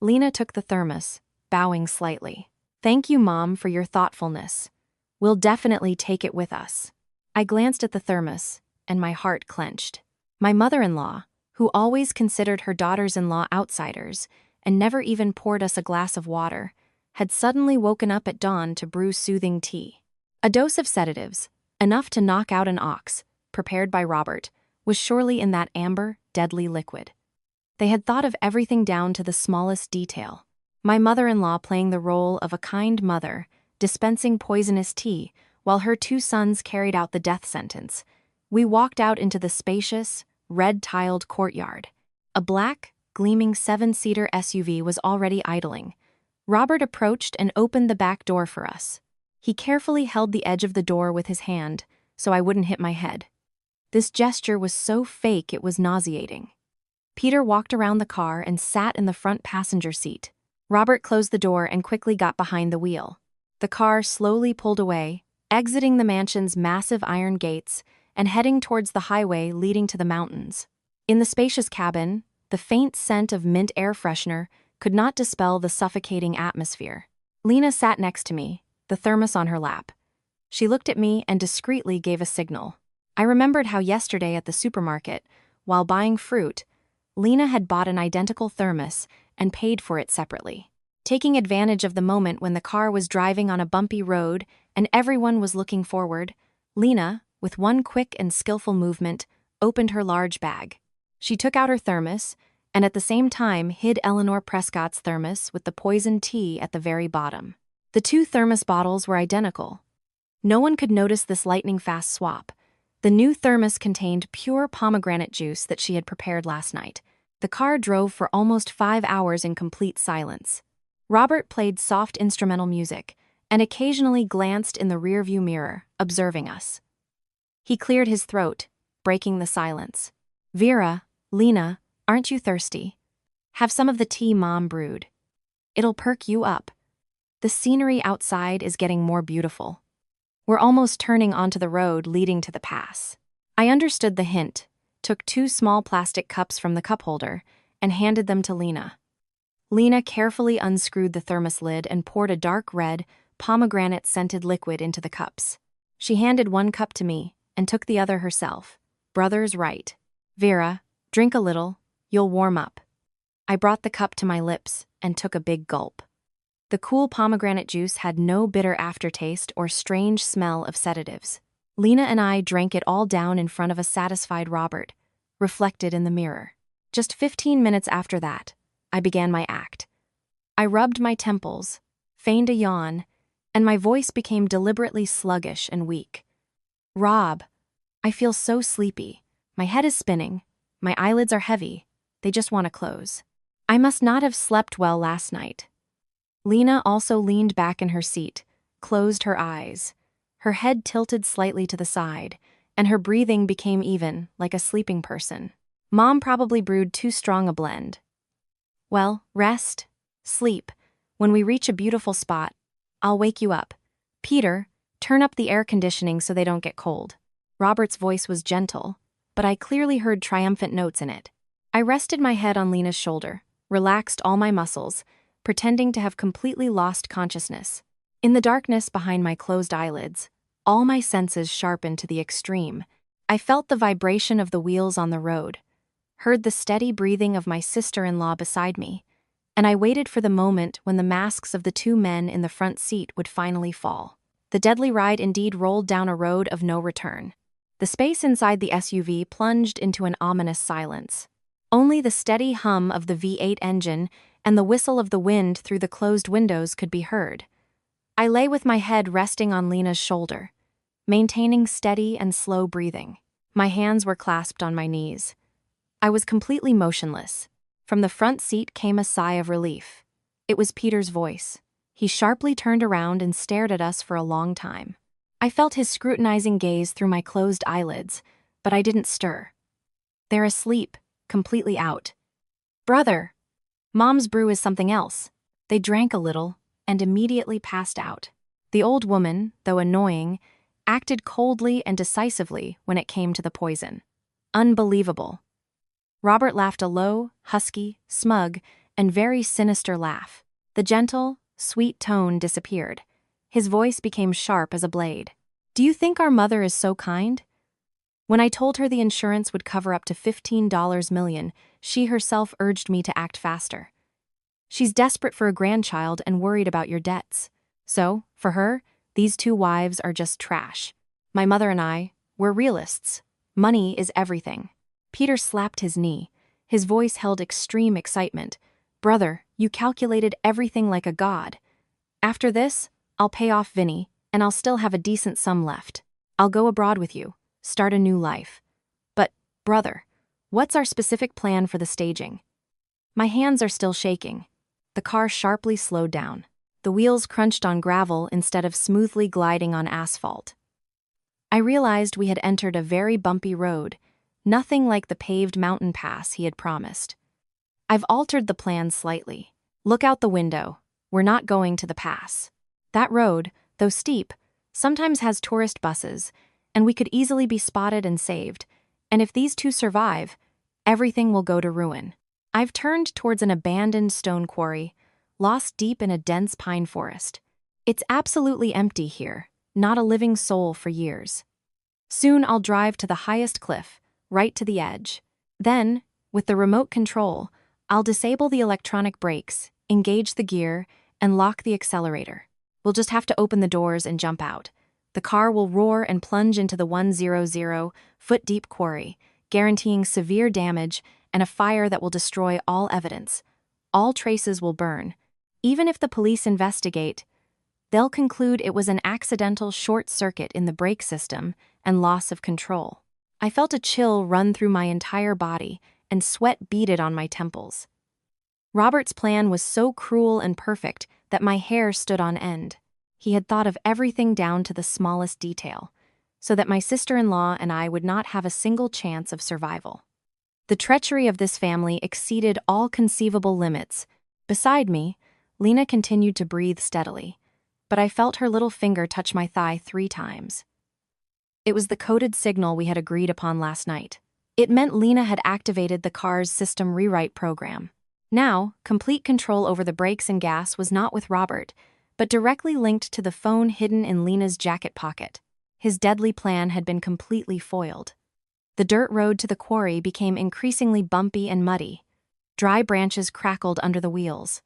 Lena took the thermos, bowing slightly. Thank you, Mom, for your thoughtfulness. We'll definitely take it with us. I glanced at the thermos, and my heart clenched. My mother-in-law, who always considered her daughters-in-law outsiders and never even poured us a glass of water, had suddenly woken up at dawn to brew soothing tea. A dose of sedatives, enough to knock out an ox, prepared by Robert, was surely in that amber, deadly liquid. They had thought of everything down to the smallest detail. My mother-in-law playing the role of a kind mother, dispensing poisonous tea, while her 2 sons carried out the death sentence. We walked out into the spacious, red-tiled courtyard. A black, gleaming 7-seater SUV was already idling. Robert approached and opened the back door for us. He carefully held the edge of the door with his hand, so I wouldn't hit my head. This gesture was so fake it was nauseating. Peter walked around the car and sat in the front passenger seat. Robert closed the door and quickly got behind the wheel. The car slowly pulled away, exiting the mansion's massive iron gates and heading towards the highway leading to the mountains. In the spacious cabin, the faint scent of mint air freshener could not dispel the suffocating atmosphere. Lena sat next to me, the thermos on her lap. She looked at me and discreetly gave a signal. I remembered how yesterday at the supermarket, while buying fruit, Lena had bought an identical thermos and paid for it separately. Taking advantage of the moment when the car was driving on a bumpy road and everyone was looking forward, Lena, with one quick and skillful movement, opened her large bag. She took out her thermos and at the same time hid Eleanor Prescott's thermos with the poisoned tea at the very bottom. The 2 thermos bottles were identical. No one could notice this lightning-fast swap. The new thermos contained pure pomegranate juice that she had prepared last night. The car drove for almost 5 hours in complete silence. Robert played soft instrumental music and occasionally glanced in the rearview mirror, observing us. He cleared his throat, breaking the silence. Vera, Lena, aren't you thirsty? Have some of the tea Mom brewed. It'll perk you up. The scenery outside is getting more beautiful. We're almost turning onto the road leading to the pass. I understood the hint, took 2 small plastic cups from the cup holder, and handed them to Lena. Lena carefully unscrewed the thermos lid and poured a dark red, pomegranate-scented liquid into the cups. She handed 1 cup to me and took the other herself. Brother's right. Vera, drink a little, you'll warm up. I brought the cup to my lips and took a big gulp. The cool pomegranate juice had no bitter aftertaste or strange smell of sedatives. Lena and I drank it all down in front of a satisfied Robert, reflected in the mirror. Just 15 minutes after that, I began my act. I rubbed my temples, feigned a yawn, and my voice became deliberately sluggish and weak. "Rob, I feel so sleepy. My head is spinning. My eyelids are heavy. They just want to close. I must not have slept well last night." Lena also leaned back in her seat, closed her eyes. Her head tilted slightly to the side, and her breathing became even, like a sleeping person. Mom probably brewed too strong a blend. "Well, rest, sleep. When we reach a beautiful spot, I'll wake you up. Peter, turn up the air conditioning so they don't get cold." Robert's voice was gentle, but I clearly heard triumphant notes in it. I rested my head on Lena's shoulder, relaxed all my muscles, pretending to have completely lost consciousness. In the darkness behind my closed eyelids, all my senses sharpened to the extreme. I felt the vibration of the wheels on the road, heard the steady breathing of my sister-in-law beside me, and I waited for the moment when the masks of the two men in the front seat would finally fall. The deadly ride indeed rolled down a road of no return. The space inside the SUV plunged into an ominous silence. Only the steady hum of the V8 engine and the whistle of the wind through the closed windows could be heard. I lay with my head resting on Lena's shoulder, maintaining steady and slow breathing. My hands were clasped on my knees. I was completely motionless. From the front seat came a sigh of relief. It was Peter's voice. He sharply turned around and stared at us for a long time. I felt his scrutinizing gaze through my closed eyelids, but I didn't stir. "They're asleep, completely out." "Brother, Mom's brew is something else." They drank a little and immediately passed out. The old woman, though annoying, acted coldly and decisively when it came to the poison. Unbelievable. Robert laughed a low, husky, smug, and very sinister laugh. The gentle, sweet tone disappeared. His voice became sharp as a blade. "Do you think our mother is so kind? When I told her the insurance would cover up to $15 million, she herself urged me to act faster. She's desperate for a grandchild and worried about your debts. So, for her, these two wives are just trash. My mother and I, we're realists. Money is everything." Peter slapped his knee. His voice held extreme excitement. "Brother, you calculated everything like a god. After this, I'll pay off Vinny, and I'll still have a decent sum left. I'll go abroad with you, start a new life. But, brother, what's our specific plan for the staging?" My hands are still shaking. The car sharply slowed down. The wheels crunched on gravel instead of smoothly gliding on asphalt. I realized we had entered a very bumpy road, nothing like the paved mountain pass he had promised. "I've altered the plan slightly. Look out the window. We're not going to the pass. That road, though steep, sometimes has tourist buses, and we could easily be spotted and saved. And if these two survive, everything will go to ruin." I've turned towards an abandoned stone quarry, lost deep in a dense pine forest. It's absolutely empty here, not a living soul for years. Soon I'll drive to the highest cliff, right to the edge. Then, with the remote control, I'll disable the electronic brakes, engage the gear, and lock the accelerator. We'll just have to open the doors and jump out. The car will roar and plunge into the 100-foot-deep quarry, guaranteeing severe damage and a fire that will destroy all evidence. All traces will burn. Even if the police investigate, they'll conclude it was an accidental short circuit in the brake system and loss of control. I felt a chill run through my entire body and sweat beaded on my temples. Robert's plan was so cruel and perfect that my hair stood on end. He had thought of everything down to the smallest detail, so that my sister-in-law and I would not have a single chance of survival. The treachery of this family exceeded all conceivable limits. Beside me, Lena continued to breathe steadily, but I felt her little finger touch my thigh 3 times. It was the coded signal we had agreed upon last night. It meant Lena had activated the car's system rewrite program. Now, complete control over the brakes and gas was not with Robert, but directly linked to the phone hidden in Lena's jacket pocket. His deadly plan had been completely foiled. The dirt road to the quarry became increasingly bumpy and muddy. Dry branches crackled under the wheels.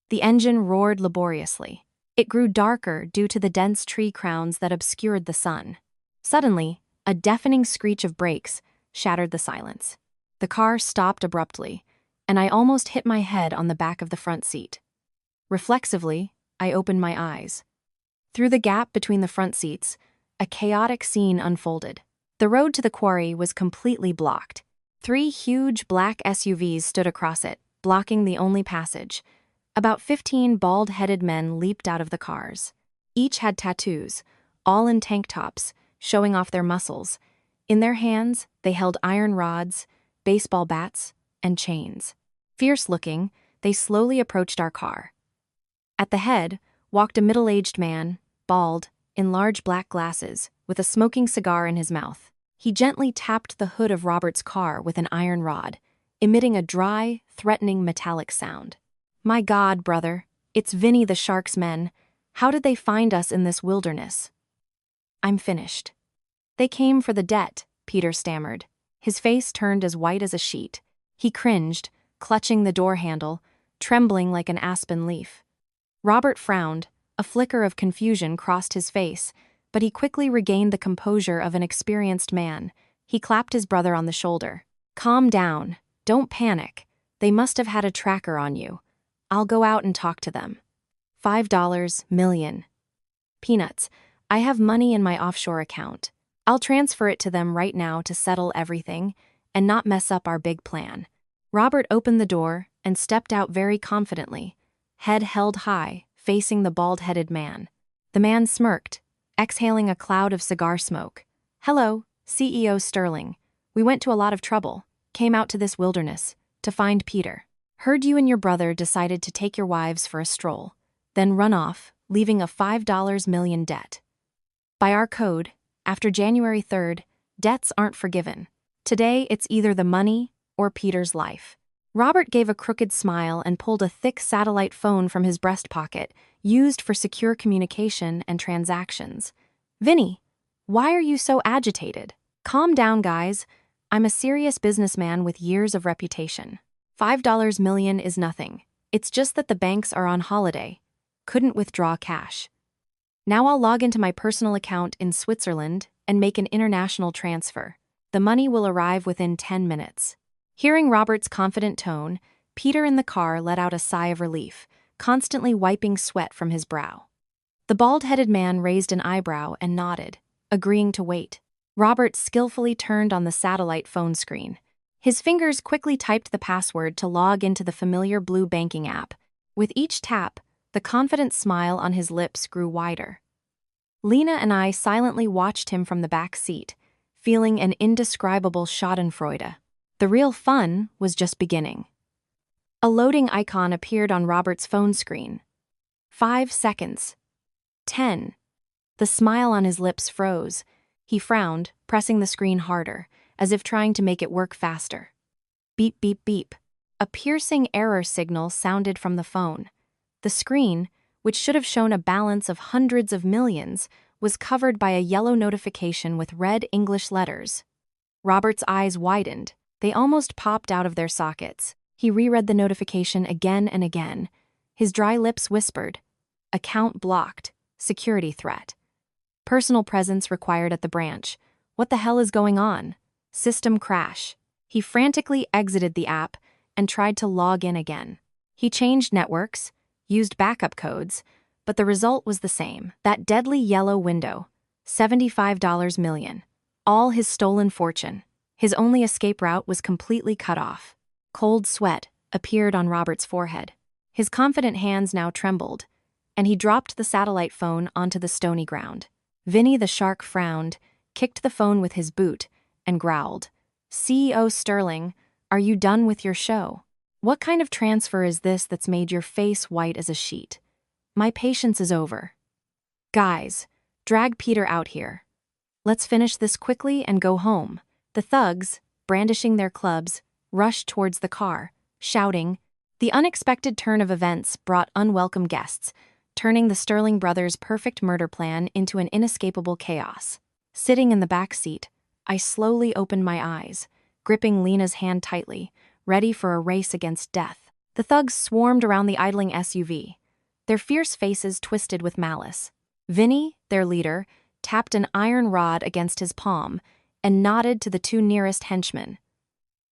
The engine roared laboriously. It grew darker due to the dense tree crowns that obscured the sun. Suddenly, a deafening screech of brakes shattered the silence. The car stopped abruptly, and I almost hit my head on the back of the front seat. Reflexively, I opened my eyes. Through the gap between the front seats, a chaotic scene unfolded. The road to the quarry was completely blocked. 3 huge black SUVs stood across it, blocking the only passage. About 15 bald-headed men leaped out of the cars. Each had tattoos, all in tank tops, showing off their muscles. In their hands, they held iron rods, baseball bats, and chains. Fierce-looking, they slowly approached our car. At the head walked a middle-aged man, bald, in large black glasses, with a smoking cigar in his mouth. He gently tapped the hood of Robert's car with an iron rod, emitting a dry, threatening metallic sound. "My God, brother, it's Vinny the Shark's men. How did they find us in this wilderness?" "I'm finished." "They came for the debt," Peter stammered. His face turned as white as a sheet. He cringed, clutching the door handle, trembling like an aspen leaf. Robert frowned. A flicker of confusion crossed his face, but he quickly regained the composure of an experienced man. He clapped his brother on the shoulder. "Calm down. Don't panic. They must have had a tracker on you. I'll go out and talk to them." $5 million. "Peanuts. I have money in my offshore account. I'll transfer it to them right now to settle everything and not mess up our big plan." Robert opened the door and stepped out very confidently, head held high, facing the bald-headed man. The man smirked, exhaling a cloud of cigar smoke. "Hello, CEO Sterling. We went to a lot of trouble, came out to this wilderness, to find Peter. Heard you and your brother decided to take your wives for a stroll, then run off, leaving a $5 million debt. By our code, after January 3rd, debts aren't forgiven. Today it's either the money or Peter's life." Robert gave a crooked smile and pulled a thick satellite phone from his breast pocket, used for secure communication and transactions. "Vinny, why are you so agitated? Calm down, guys. I'm a serious businessman with years of reputation. $5 million is nothing. It's just that the banks are on holiday. Couldn't withdraw cash. Now I'll log into my personal account in Switzerland and make an international transfer. The money will arrive within 10 minutes. Hearing Robert's confident tone, Peter in the car let out a sigh of relief, constantly wiping sweat from his brow. The bald-headed man raised an eyebrow and nodded, agreeing to wait. Robert skillfully turned on the satellite phone screen. His fingers quickly typed the password to log into the familiar blue banking app. With each tap, the confident smile on his lips grew wider. Lena and I silently watched him from the back seat, feeling an indescribable schadenfreude. The real fun was just beginning. A loading icon appeared on Robert's phone screen. 5 seconds. 10. The smile on his lips froze. He frowned, pressing the screen harder, as if trying to make it work faster. Beep, beep, beep. A piercing error signal sounded from the phone. The screen, which should have shown a balance of hundreds of millions, was covered by a yellow notification with red English letters. Robert's eyes widened. They almost popped out of their sockets. He reread the notification again and again. His dry lips whispered, "Account blocked. Security threat. Personal presence required at the branch. What the hell is going on? System crash." He frantically exited the app and tried to log in again. He changed networks, used backup codes, but the result was the same. That deadly yellow window. $75 million. All his stolen fortune. His only escape route was completely cut off. Cold sweat appeared on Robert's forehead. His confident hands now trembled, and he dropped the satellite phone onto the stony ground. Vinny the Shark frowned, kicked the phone with his boot, and growled, "CEO Sterling, are you done with your show? What kind of transfer is this that's made your face white as a sheet? My patience is over. Guys, drag Peter out here. Let's finish this quickly and go home." The thugs, brandishing their clubs, rushed towards the car, shouting. The unexpected turn of events brought unwelcome guests, turning the Sterling brothers' perfect murder plan into an inescapable chaos. Sitting in the back seat, I slowly opened my eyes, gripping Lena's hand tightly, ready for a race against death. The thugs swarmed around the idling SUV, their fierce faces twisted with malice. Vinny, their leader, tapped an iron rod against his palm and nodded to the 2 nearest henchmen.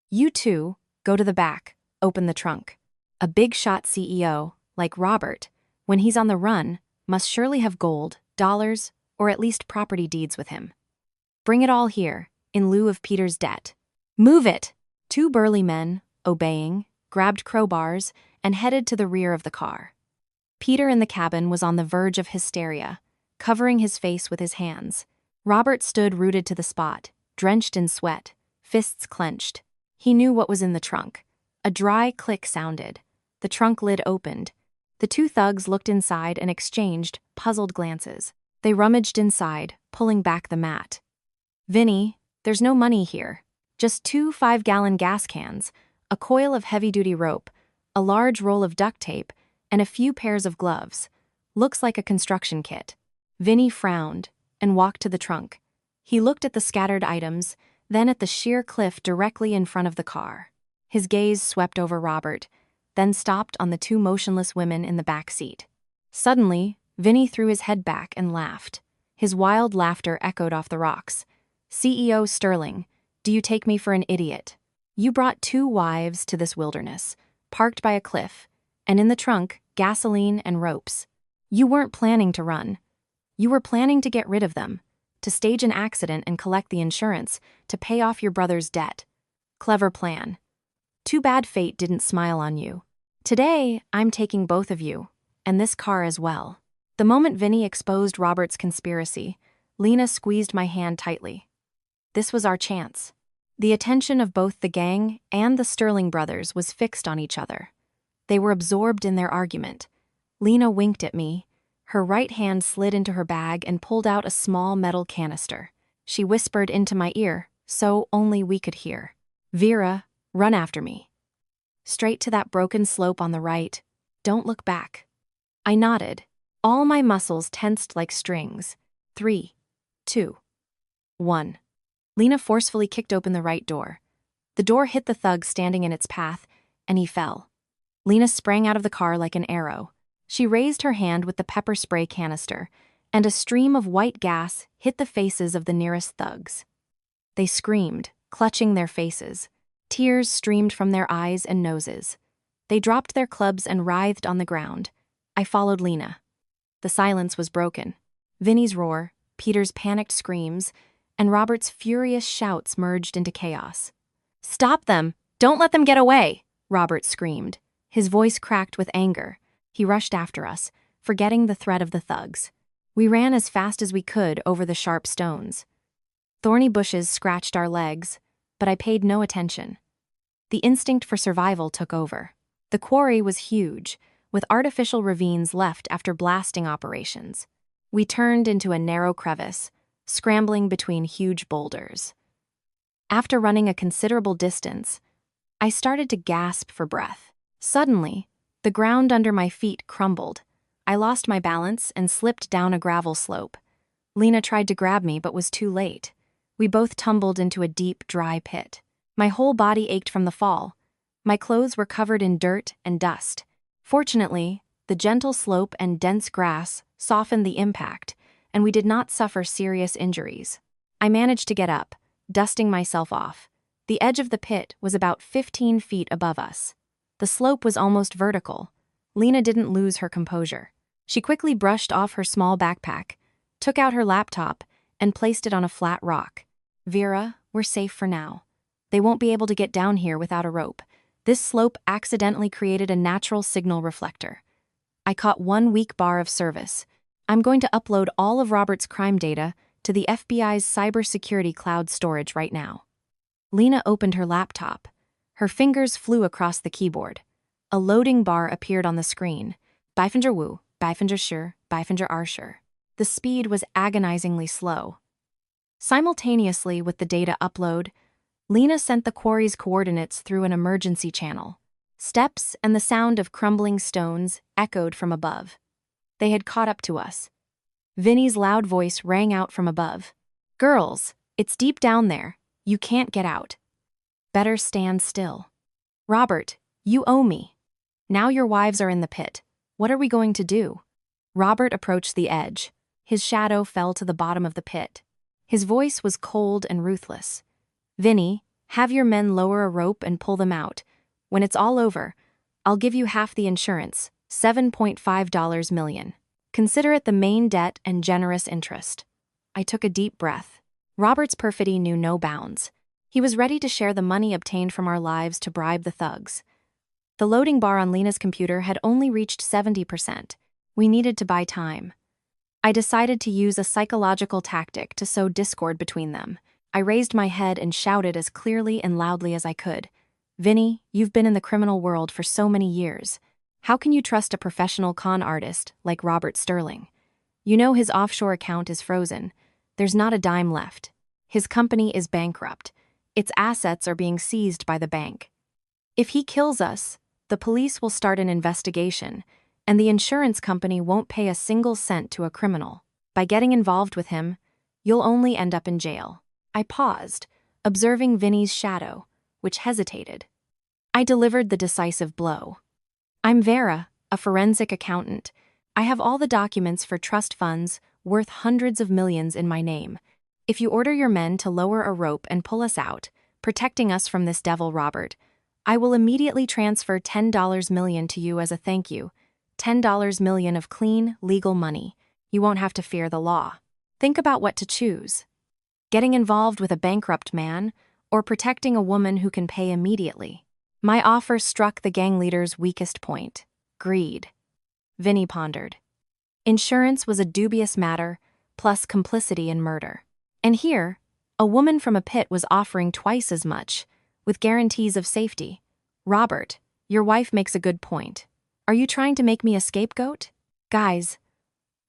"You two, go to the back, open the trunk." A big-shot CEO, like Robert, when he's on the run, must surely have gold, dollars, or at least property deeds with him. Bring it all here, in lieu of Peter's debt. Move it! Two burly men, obeying, grabbed crowbars and headed to the rear of the car. Peter in the cabin was on the verge of hysteria, covering his face with his hands. Robert stood rooted to the spot, drenched in sweat, fists clenched. He knew what was in the trunk. A dry click sounded. The trunk lid opened. The two thugs looked inside and exchanged puzzled glances. They rummaged inside, pulling back the mat. "Vinny, there's no money here. Just 2 5-gallon gas cans, a coil of heavy-duty rope, a large roll of duct tape, and a few pairs of gloves. Looks like a construction kit." Vinny frowned and walked to the trunk. He looked at the scattered items, then at the sheer cliff directly in front of the car. His gaze swept over Robert, then stopped on the two motionless women in the back seat. Suddenly, Vinny threw his head back and laughed. His wild laughter echoed off the rocks. "CEO Sterling, do you take me for an idiot? You brought 2 wives to this wilderness, parked by a cliff, and in the trunk, gasoline and ropes. You weren't planning to run. You were planning to get rid of them, to stage an accident and collect the insurance, to pay off your brother's debt. Clever plan. Too bad fate didn't smile on you. Today, I'm taking both of you, and this car as well." The moment Vinny exposed Robert's conspiracy, Lena squeezed my hand tightly. This was our chance. The attention of both the gang and the Sterling brothers was fixed on each other. They were absorbed in their argument. Lena winked at me. Her right hand slid into her bag and pulled out a small metal canister. She whispered into my ear, so only we could hear. "Vera, run after me. Straight to that broken slope on the right. Don't look back." I nodded. All my muscles tensed like strings. 3, 2, 1. Lena forcefully kicked open the right door. The door hit the thug standing in its path, and he fell. Lena sprang out of the car like an arrow. She raised her hand with the pepper spray canister, and a stream of white gas hit the faces of the nearest thugs. They screamed, clutching their faces. Tears streamed from their eyes and noses. They dropped their clubs and writhed on the ground. I followed Lena. The silence was broken. Vinny's roar, Peter's panicked screams, and Robert's furious shouts merged into chaos. "Stop them! Don't let them get away!" Robert screamed. His voice cracked with anger. He rushed after us, forgetting the threat of the thugs. We ran as fast as we could over the sharp stones. Thorny bushes scratched our legs, but I paid no attention. The instinct for survival took over. The quarry was huge, with artificial ravines left after blasting operations. We turned into a narrow crevice, scrambling between huge boulders. After running a considerable distance, I started to gasp for breath. Suddenly, the ground under my feet crumbled. I lost my balance and slipped down a gravel slope. Lena tried to grab me but was too late. We both tumbled into a deep, dry pit. My whole body ached from the fall. My clothes were covered in dirt and dust. Fortunately, the gentle slope and dense grass softened the impact, and we did not suffer serious injuries. I managed to get up, dusting myself off. The edge of the pit was about 15 feet above us. The slope was almost vertical. Lena didn't lose her composure. She quickly brushed off her small backpack, took out her laptop, and placed it on a flat rock. "Vera, we're safe for now. They won't be able to get down here without a rope. This slope accidentally created a natural signal reflector. I caught 1 weak bar of service. I'm going to upload all of Robert's crime data to the FBI's cybersecurity cloud storage right now." Lena opened her laptop. Her fingers flew across the keyboard. A loading bar appeared on the screen. Beifinger Wu, Beifinger Shur, Beifinger Arshur. The speed was agonizingly slow. Simultaneously with the data upload, Lena sent the quarry's coordinates through an emergency channel. Steps and the sound of crumbling stones echoed from above. They had caught up to us. Vinny's loud voice rang out from above. "Girls, it's deep down there. You can't get out. Better stand still. Robert, you owe me. Now your wives are in the pit. What are we going to do?" Robert approached the edge. His shadow fell to the bottom of the pit. His voice was cold and ruthless. "Vinny, have your men lower a rope and pull them out. When it's all over, I'll give you half the insurance, $7.5 million. Consider it the main debt and generous interest. I took a deep breath. Robert's perfidy knew no bounds. He was ready to share the money obtained from our lives to bribe the thugs. The loading bar on Lena's computer had only reached 70%. We needed to buy time. I decided to use a psychological tactic to sow discord between them. I raised my head and shouted as clearly and loudly as I could. Vinny, you've been in the criminal world for so many years. How can you trust a professional con artist like Robert Sterling? You know his offshore account is frozen. There's not a dime left. His company is bankrupt. Its assets are being seized by the bank. If he kills us, the police will start an investigation, and the insurance company won't pay a single cent to a criminal. By getting involved with him, you'll only end up in jail. I paused, observing Vinny's shadow, which hesitated. I delivered the decisive blow. I'm Vera, a forensic accountant. I have all the documents for trust funds worth hundreds of millions in my name. If you order your men to lower a rope and pull us out, protecting us from this devil Robert, I will immediately transfer $10 million to you as a thank you. $10 million of clean, legal money. You won't have to fear the law. Think about what to choose. Getting involved with a bankrupt man, or protecting a woman who can pay immediately. My offer struck the gang leader's weakest point: greed. Vinny pondered. Insurance was a dubious matter, plus complicity in murder. And here, a woman from a pit was offering twice as much, with guarantees of safety. Robert, your wife makes a good point. Are you trying to make me a scapegoat? Guys,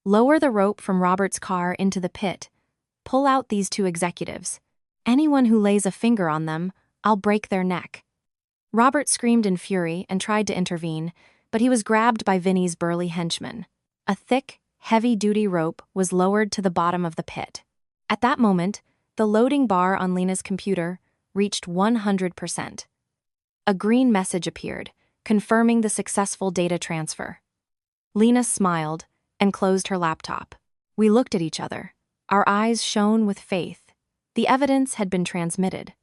lower the rope from Robert's car into the pit. Pull out these two executives. Anyone who lays a finger on them, I'll break their neck. Robert screamed in fury and tried to intervene, but he was grabbed by Vinny's burly henchman. A thick, heavy-duty rope was lowered to the bottom of the pit. At that moment, the loading bar on Lena's computer reached 100%. A green message appeared, confirming the successful data transfer. Lena smiled and closed her laptop. We looked at each other. Our eyes shone with faith. The evidence had been transmitted.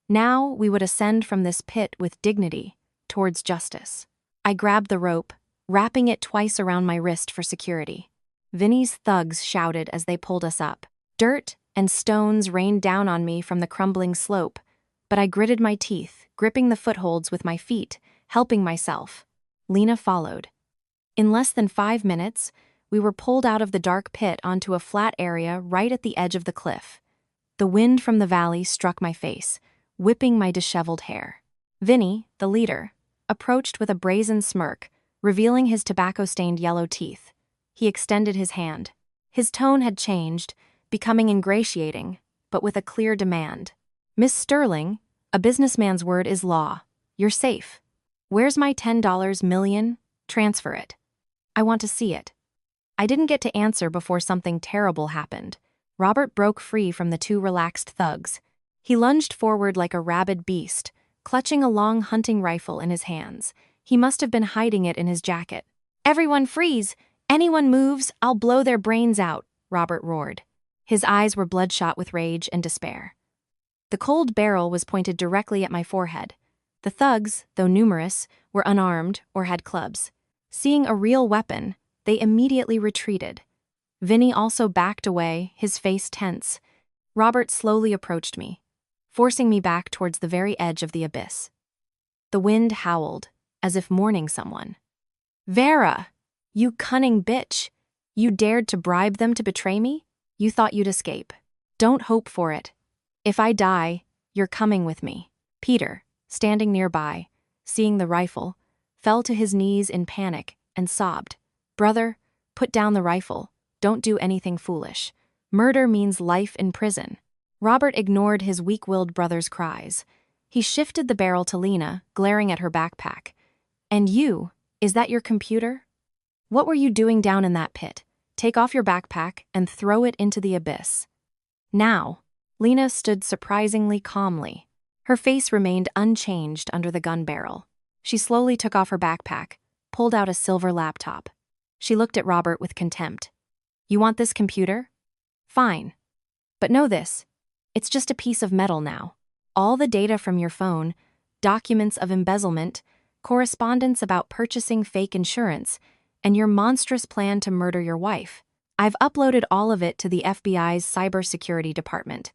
Now we would ascend from this pit with dignity towards justice. I grabbed the rope, wrapping it twice around my wrist for security. Vinny's thugs shouted as they pulled us up. Dirt and stones rained down on me from the crumbling slope, but I gritted my teeth, gripping the footholds with my feet, helping myself. Lena followed. In less than 5 minutes, we were pulled out of the dark pit onto a flat area right at the edge of the cliff. The wind from the valley struck my face, whipping my disheveled hair. Vinny, the leader, approached with a brazen smirk, revealing his tobacco-stained yellow teeth. He extended his hand. His tone had changed, becoming ingratiating, but with a clear demand. Miss Sterling, a businessman's word is law. You're safe. Where's my $10 million? Transfer it. I want to see it. I didn't get to answer before something terrible happened. Robert broke free from the two relaxed thugs. He lunged forward like a rabid beast, clutching a long hunting rifle in his hands. He must have been hiding it in his jacket. Everyone freeze! Anyone moves, I'll blow their brains out, Robert roared. His eyes were bloodshot with rage and despair. The cold barrel was pointed directly at my forehead. The thugs, though numerous, were unarmed or had clubs. Seeing a real weapon, they immediately retreated. Vinny also backed away, his face tense. Robert slowly approached me, forcing me back towards the very edge of the abyss. The wind howled, as if mourning someone. Vera, you cunning bitch! You dared to bribe them to betray me? You thought you'd escape. Don't hope for it. If I die, you're coming with me. Peter, standing nearby, seeing the rifle, fell to his knees in panic and sobbed. Brother, put down the rifle. Don't do anything foolish. Murder means life in prison. Robert ignored his weak-willed brother's cries. He shifted the barrel to Lena, glaring at her backpack. And you, is that your computer? What were you doing down in that pit? Take off your backpack and throw it into the abyss. Now, Lena stood surprisingly calmly. Her face remained unchanged under the gun barrel. She slowly took off her backpack, pulled out a silver laptop. She looked at Robert with contempt. You want this computer? Fine. But know this, it's just a piece of metal now. All the data from your phone, documents of embezzlement, correspondence about purchasing fake insurance, and your monstrous plan to murder your wife. I've uploaded all of it to the FBI's cybersecurity department.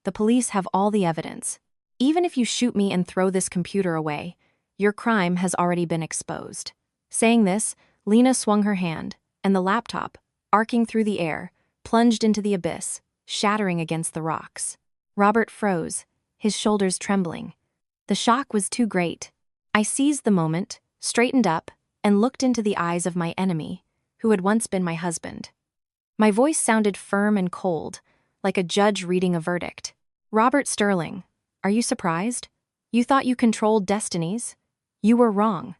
The police have all the evidence. Even if you shoot me and throw this computer away, your crime has already been exposed." Saying this, Lena swung her hand, and the laptop, arcing through the air, plunged into the abyss, shattering against the rocks. Robert froze, his shoulders trembling. The shock was too great. I seized the moment, straightened up, and looked into the eyes of my enemy, who had once been my husband. My voice sounded firm and cold, like a judge reading a verdict. "Robert Sterling, are you surprised? You thought you controlled destinies? You were wrong.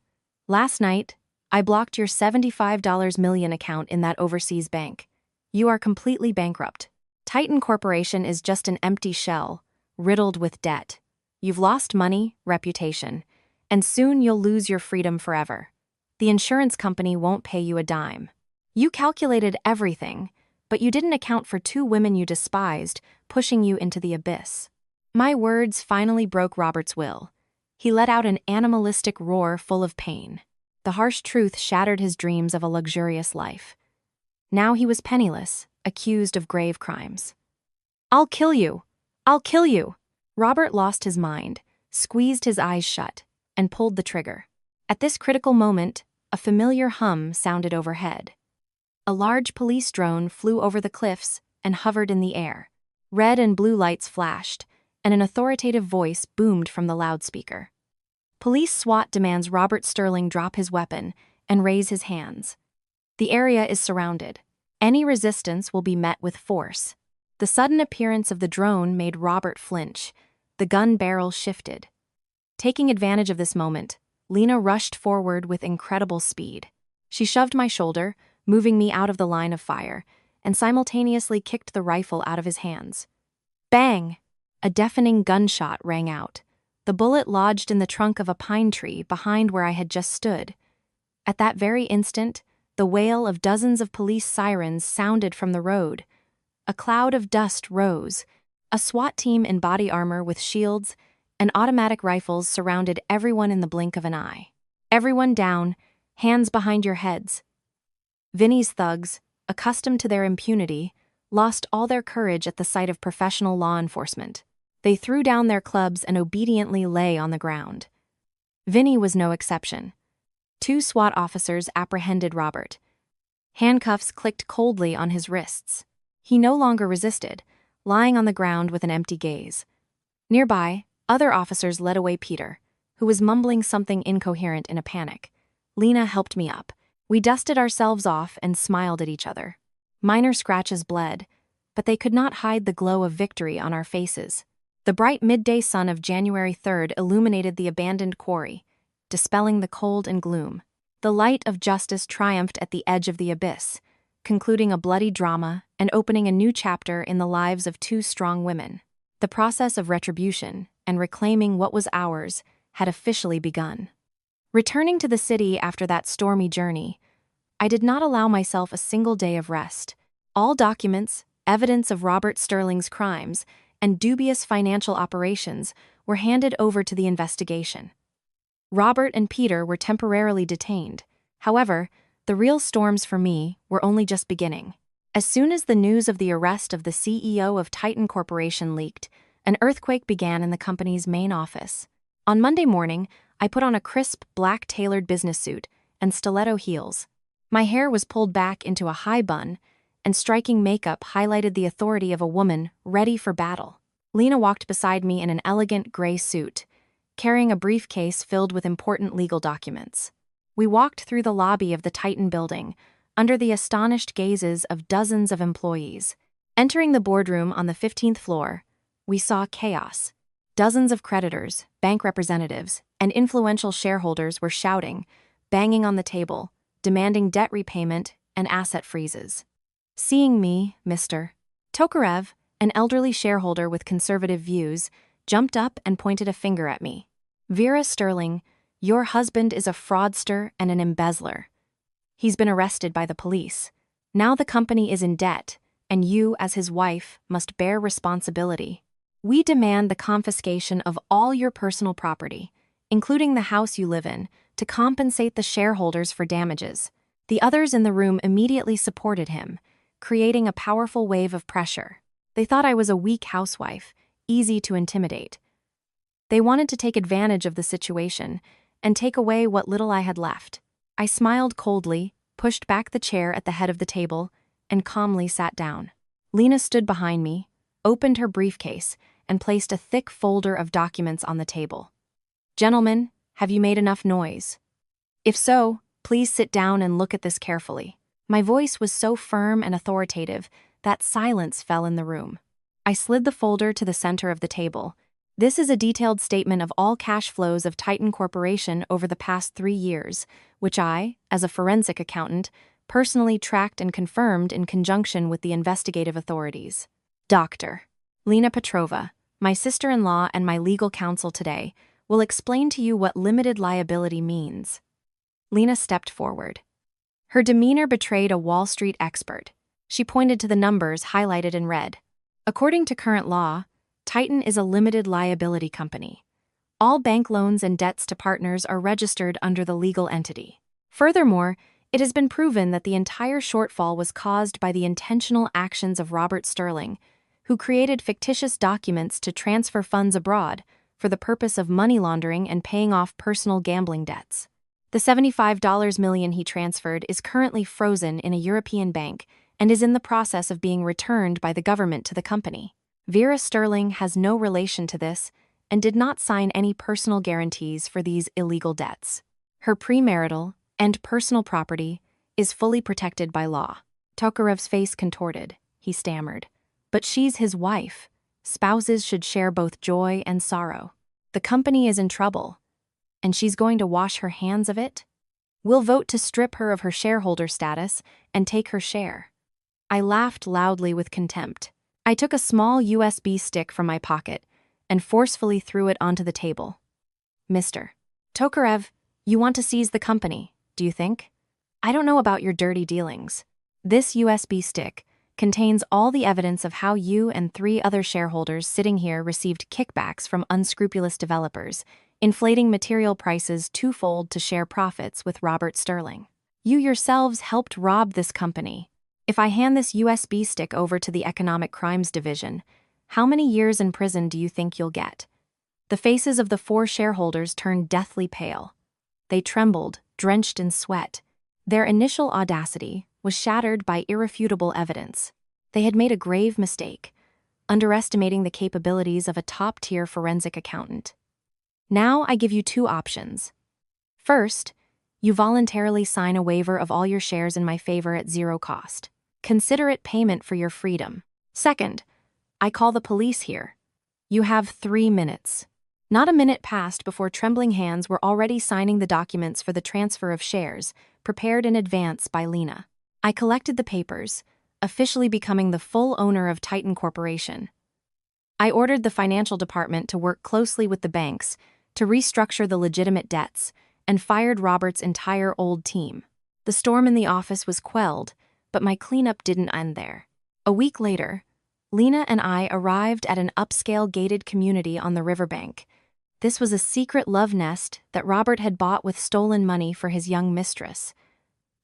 Last night, I blocked your $75 million account in that overseas bank. You are completely bankrupt. Titan Corporation is just an empty shell, riddled with debt. You've lost money, reputation, and soon you'll lose your freedom forever. The insurance company won't pay you a dime. You calculated everything, but you didn't account for 2 women you despised, pushing you into the abyss." My words finally broke Robert's will. He let out an animalistic roar full of pain. The harsh truth shattered his dreams of a luxurious life. Now he was penniless, accused of grave crimes. "I'll kill you! I'll kill you!" Robert lost his mind, squeezed his eyes shut, and pulled the trigger. At this critical moment, a familiar hum sounded overhead. A large police drone flew over the cliffs and hovered in the air. Red and blue lights flashed, and an authoritative voice boomed from the loudspeaker. "Police SWAT demands Robert Sterling drop his weapon and raise his hands. The area is surrounded. Any resistance will be met with force." The sudden appearance of the drone made Robert flinch. The gun barrel shifted. Taking advantage of this moment, Lena rushed forward with incredible speed. She shoved my shoulder, moving me out of the line of fire, and simultaneously kicked the rifle out of his hands. Bang! A deafening gunshot rang out. The bullet lodged in the trunk of a pine tree behind where I had just stood. At that very instant, the wail of dozens of police sirens sounded from the road. A cloud of dust rose. A SWAT team in body armor with shields and automatic rifles surrounded everyone in the blink of an eye. "Everyone down, hands behind your heads." Vinny's thugs, accustomed to their impunity, lost all their courage at the sight of professional law enforcement. They threw down their clubs and obediently lay on the ground. Vinny was no exception. 2 SWAT officers apprehended Robert. Handcuffs clicked coldly on his wrists. He no longer resisted, lying on the ground with an empty gaze. Nearby, other officers led away Peter, who was mumbling something incoherent in a panic. Lena helped me up. We dusted ourselves off and smiled at each other. Minor scratches bled, but they could not hide the glow of victory on our faces. The bright midday sun of January 3rd illuminated the abandoned quarry, dispelling the cold and gloom. The light of justice triumphed at the edge of the abyss, concluding a bloody drama and opening a new chapter in the lives of 2 strong women. The process of retribution and reclaiming what was ours had officially begun. Returning to the city after that stormy journey, I did not allow myself a single day of rest. All documents, evidence of Robert Sterling's crimes, and dubious financial operations were handed over to the investigation. Robert and Peter were temporarily detained. However, the real storms for me were only just beginning. As soon as the news of the arrest of the CEO of Titan Corporation leaked, an earthquake began in the company's main office. On Monday morning, I put on a crisp, black tailored business suit and stiletto heels. My hair was pulled back into a high bun, and striking makeup highlighted the authority of a woman ready for battle. Lena walked beside me in an elegant gray suit, carrying a briefcase filled with important legal documents. We walked through the lobby of the Titan building, under the astonished gazes of dozens of employees. Entering the boardroom on the 15th floor, we saw chaos. Dozens of creditors, bank representatives, and influential shareholders were shouting, banging on the table, demanding debt repayment and asset freezes. Seeing me, Mr. Tokarev, an elderly shareholder with conservative views, jumped up and pointed a finger at me. "Vera Sterling, your husband is a fraudster and an embezzler. He's been arrested by the police. Now the company is in debt, and you, as his wife, must bear responsibility. We demand the confiscation of all your personal property, including the house you live in, to compensate the shareholders for damages. The others in the room immediately supported him, creating a powerful wave of pressure. They thought I was a weak housewife, easy to intimidate. They wanted to take advantage of the situation and take away what little I had left. I smiled coldly, pushed back the chair at the head of the table, and calmly sat down. Lena stood behind me, opened her briefcase, and placed a thick folder of documents on the table. "Gentlemen, have you made enough noise? If so, please sit down and look at this carefully." My voice was so firm and authoritative that silence fell in the room. I slid the folder to the center of the table. "This is a detailed statement of all cash flows of Titan Corporation over the past 3 years, which I, as a forensic accountant, personally tracked and confirmed in conjunction with the investigative authorities. Dr. Lena Petrova, my sister-in-law and my legal counsel today, will explain to you what limited liability means." Lena stepped forward. Her demeanor betrayed a Wall Street expert. She pointed to the numbers highlighted in red. "According to current law, Titan is a limited liability company. All bank loans and debts to partners are registered under the legal entity. Furthermore, it has been proven that the entire shortfall was caused by the intentional actions of Robert Sterling, who created fictitious documents to transfer funds abroad for the purpose of money laundering and paying off personal gambling debts. The $75 million he transferred is currently frozen in a European bank and is in the process of being returned by the government to the company. Vera Sterling has no relation to this and did not sign any personal guarantees for these illegal debts. Her premarital and personal property is fully protected by law." Tokarev's face contorted. He stammered. "But she's his wife. Spouses should share both joy and sorrow. The company is in trouble, and she's going to wash her hands of it? We'll vote to strip her of her shareholder status and take her share." I laughed loudly with contempt. I took a small USB stick from my pocket and forcefully threw it onto the table. "Mr. Tokarev, you want to seize the company, do you think? I don't know about your dirty dealings. This USB stick contains all the evidence of how you and 3 other shareholders sitting here received kickbacks from unscrupulous developers, inflating material prices twofold to share profits with Robert Sterling. You yourselves helped rob this company. If I hand this USB stick over to the Economic Crimes Division, how many years in prison do you think you'll get?" The faces of the 4 shareholders turned deathly pale. They trembled, drenched in sweat. Their initial audacity was shattered by irrefutable evidence. They had made a grave mistake, underestimating the capabilities of a top-tier forensic accountant. "Now I give you 2 options. First, you voluntarily sign a waiver of all your shares in my favor at 0 cost. Consider it payment for your freedom. Second, I call the police here. You have 3 minutes." Not a minute passed before trembling hands were already signing the documents for the transfer of shares, prepared in advance by Lena. I collected the papers, officially becoming the full owner of Titan Corporation. I ordered the financial department to work closely with the banks to restructure the legitimate debts and fired Robert's entire old team. The storm in the office was quelled, but my cleanup didn't end there. A week later, Lena and I arrived at an upscale gated community on the riverbank. This was a secret love nest that Robert had bought with stolen money for his young mistress.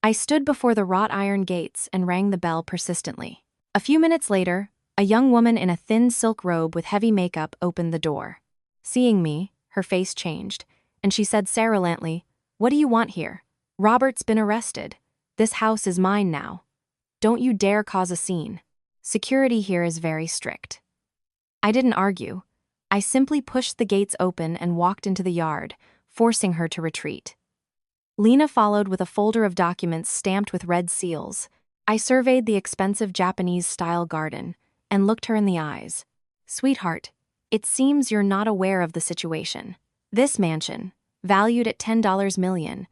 I stood before the wrought iron gates and rang the bell persistently. A few minutes later, a young woman in a thin silk robe with heavy makeup opened the door. Seeing me, her face changed, and she said cerulently, "What do you want here? Robert's been arrested. This house is mine now. Don't you dare cause a scene. Security here is very strict." I didn't argue. I simply pushed the gates open and walked into the yard, forcing her to retreat. Lena followed with a folder of documents stamped with red seals. I surveyed the expensive Japanese-style garden and looked her in the eyes. "Sweetheart, it seems you're not aware of the situation. This mansion, valued at $10 million,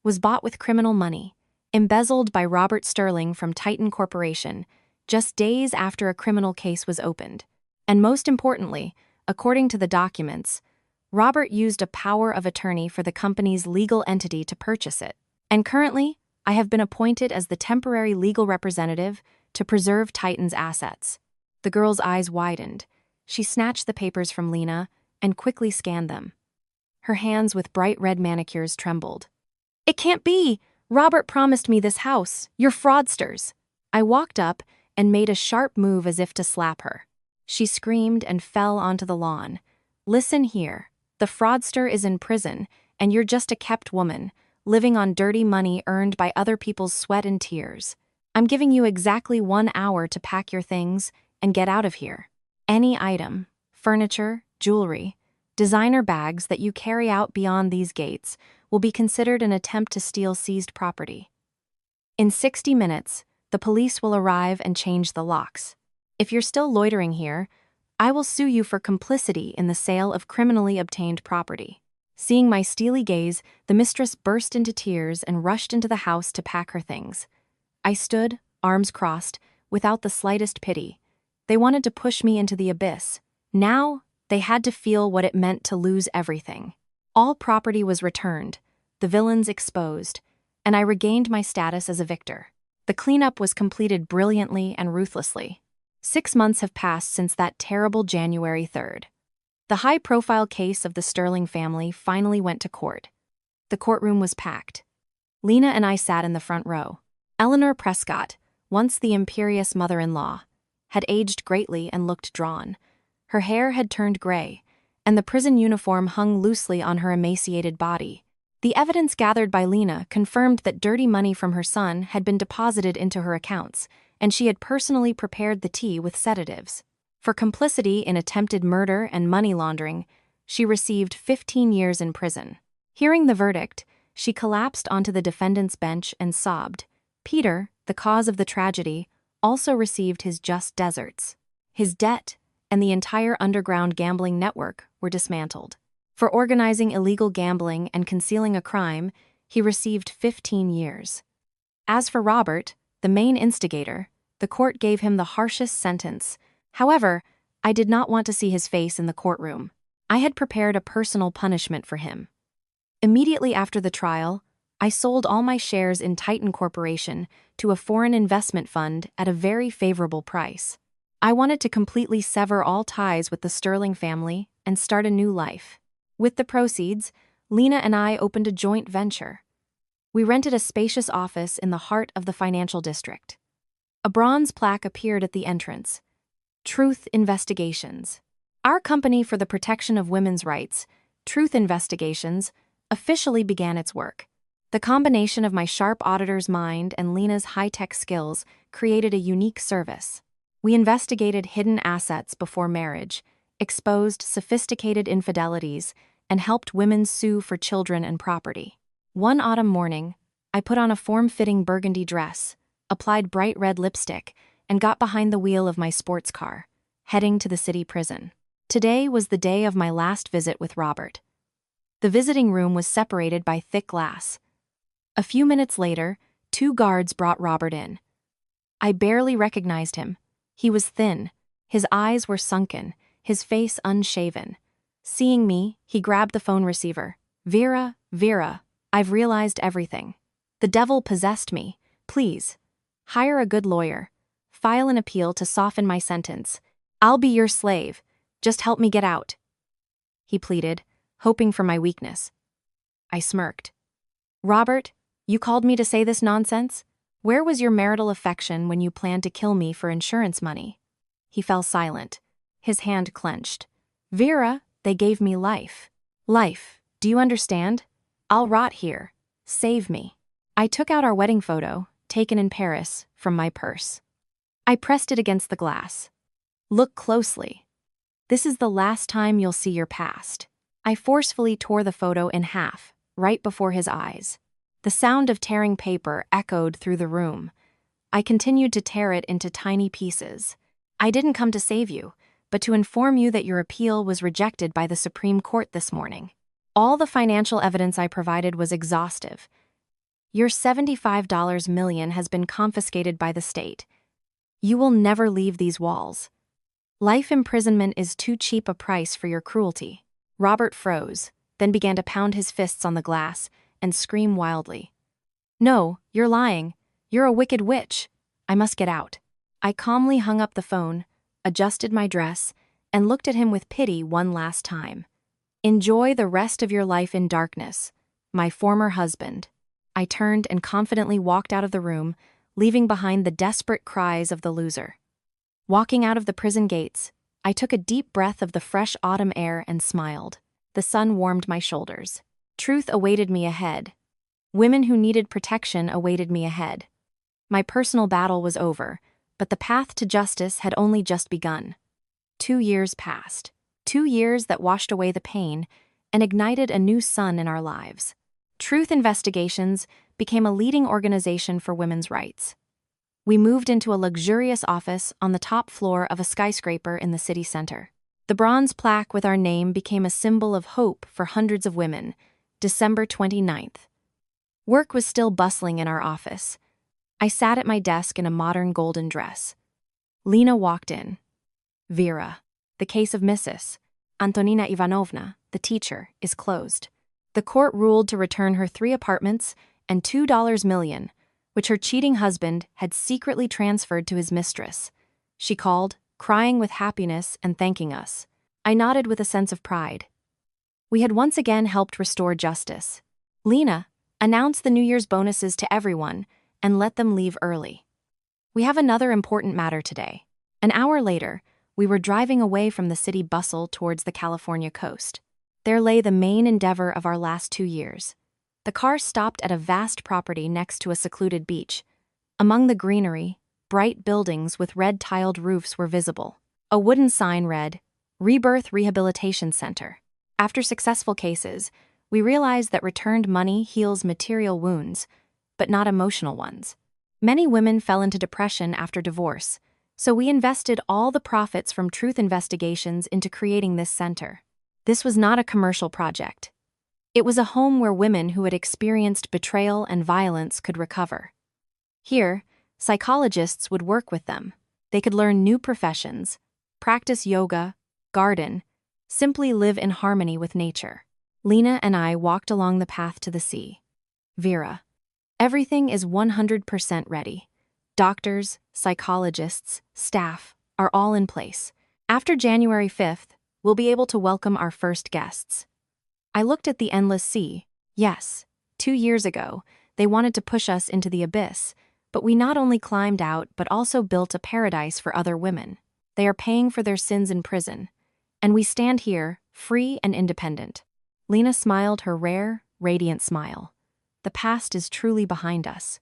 was bought with criminal money, embezzled by Robert Sterling from Titan Corporation, just days after a criminal case was opened. And most importantly, according to the documents, Robert used a power of attorney for the company's legal entity to purchase it. And currently, I have been appointed as the temporary legal representative to preserve Titan's assets." The girl's eyes widened. She snatched the papers from Lena and quickly scanned them. Her hands with bright red manicures trembled. "It can't be! Robert promised me this house. You're fraudsters. I walked up and made a sharp move as if to slap her. She screamed and fell onto the lawn. Listen here. The fraudster is in prison, and you're just a kept woman, living on dirty money earned by other people's sweat and tears. I'm giving you exactly 1 hour to pack your things and get out of here. Any item, furniture, jewelry, designer bags that you carry out beyond these gates will be considered an attempt to steal seized property. In 60 minutes, the police will arrive and change the locks. If you're still loitering here, I will sue you for complicity in the sale of criminally obtained property. Seeing my steely gaze, the mistress burst into tears and rushed into the house to pack her things. I stood, arms crossed, without the slightest pity. They wanted to push me into the abyss. Now, they had to feel what it meant to lose everything. All property was returned, the villains exposed, and I regained my status as a victor. The cleanup was completed brilliantly and ruthlessly. 6 months have passed since that terrible January 3rd. The high-profile case of the Sterling family finally went to court. The courtroom was packed. Lena and I sat in the front row. Eleanor Prescott, once the imperious mother-in-law, had aged greatly and looked drawn. Her hair had turned gray, and the prison uniform hung loosely on her emaciated body. The evidence gathered by Lena confirmed that dirty money from her son had been deposited into her accounts, and she had personally prepared the tea with sedatives. For complicity in attempted murder and money laundering, she received 15 years in prison. Hearing the verdict, she collapsed onto the defendant's bench and sobbed. Peter, the cause of the tragedy, also received his just deserts. His debt and the entire underground gambling network were dismantled. For organizing illegal gambling and concealing a crime, he received 15 years. As for Robert, the main instigator, the court gave him the harshest sentence. However, I did not want to see his face in the courtroom. I had prepared a personal punishment for him. Immediately after the trial, I sold all my shares in Titan Corporation to a foreign investment fund at a very favorable price. I wanted to completely sever all ties with the Sterling family and start a new life. With the proceeds, Lena and I opened a joint venture. We rented a spacious office in the heart of the financial district. A bronze plaque appeared at the entrance. Truth Investigations. Our company for the protection of women's rights, Truth Investigations, officially began its work. The combination of my sharp auditor's mind and Lena's high-tech skills created a unique service. We investigated hidden assets before marriage, exposed sophisticated infidelities, and helped women sue for children and property. One autumn morning, I put on a form-fitting burgundy dress, applied bright red lipstick, and got behind the wheel of my sports car, heading to the city prison. Today was the day of my last visit with Robert. The visiting room was separated by thick glass. A few minutes later, 2 guards brought Robert in. I barely recognized him. He was thin. His eyes were sunken, his face unshaven. Seeing me, he grabbed the phone receiver. Vera, I've realized everything. The devil possessed me. Please, hire a good lawyer. File an appeal to soften my sentence. I'll be your slave. Just help me get out. He pleaded, hoping for my weakness. I smirked. Robert, you called me to say this nonsense? Where was your marital affection when you planned to kill me for insurance money? He fell silent. His hand clenched. Vera, they gave me life. Life, do you understand? I'll rot here. Save me. I took out our wedding photo, taken in Paris, from my purse. I pressed it against the glass. Look closely. This is the last time you'll see your past. I forcefully tore the photo in half, right before his eyes. The sound of tearing paper echoed through the room. I continued to tear it into tiny pieces. I didn't come to save you, but to inform you that your appeal was rejected by the Supreme Court this morning. All the financial evidence I provided was exhaustive. Your $75 million has been confiscated by the state. You will never leave these walls. Life imprisonment is too cheap a price for your cruelty. Robert froze, then began to pound his fists on the glass and scream wildly. No, you're lying. You're a wicked witch. I must get out. I calmly hung up the phone, adjusted my dress, and looked at him with pity one last time. Enjoy the rest of your life in darkness, my former husband. I turned and confidently walked out of the room, leaving behind the desperate cries of the loser. Walking out of the prison gates, I took a deep breath of the fresh autumn air and smiled. The sun warmed my shoulders. Truth awaited me ahead. Women who needed protection awaited me ahead. My personal battle was over, but the path to justice had only just begun. 2 years passed. 2 years that washed away the pain and ignited a new sun in our lives. Truth Investigations became a leading organization for women's rights. We moved into a luxurious office on the top floor of a skyscraper in the city center. The bronze plaque with our name became a symbol of hope for hundreds of women. December 29th. Work was still bustling in our office. I sat at my desk in a modern golden dress. Lena walked in. Vera, the case of Mrs. Antonina Ivanovna, the teacher, is closed. The court ruled to return her 3 apartments and $2 million, which her cheating husband had secretly transferred to his mistress. She called, crying with happiness and thanking us. I nodded with a sense of pride. We had once again helped restore justice. Lena, announce the New Year's bonuses to everyone and let them leave early. We have another important matter today. An hour later, we were driving away from the city bustle towards the California coast. There lay the main endeavor of our last 2 years. The car stopped at a vast property next to a secluded beach. Among the greenery, bright buildings with red-tiled roofs were visible. A wooden sign read, Rebirth Rehabilitation Center. After successful cases, we realized that returned money heals material wounds, but not emotional ones. Many women fell into depression after divorce, so we invested all the profits from Truth Investigations into creating this center. This was not a commercial project. It was a home where women who had experienced betrayal and violence could recover. Here, psychologists would work with them. They could learn new professions, practice yoga, garden, simply live in harmony with nature. Lena and I walked along the path to the sea. Vera, everything is 100% ready. Doctors, psychologists, staff are all in place. After January 5th, we'll be able to welcome our first guests. I looked at the endless sea. Yes, 2 years ago, they wanted to push us into the abyss, but we not only climbed out but also built a paradise for other women. They are paying for their sins in prison, and we stand here, free and independent. Lena smiled her rare, radiant smile. The past is truly behind us.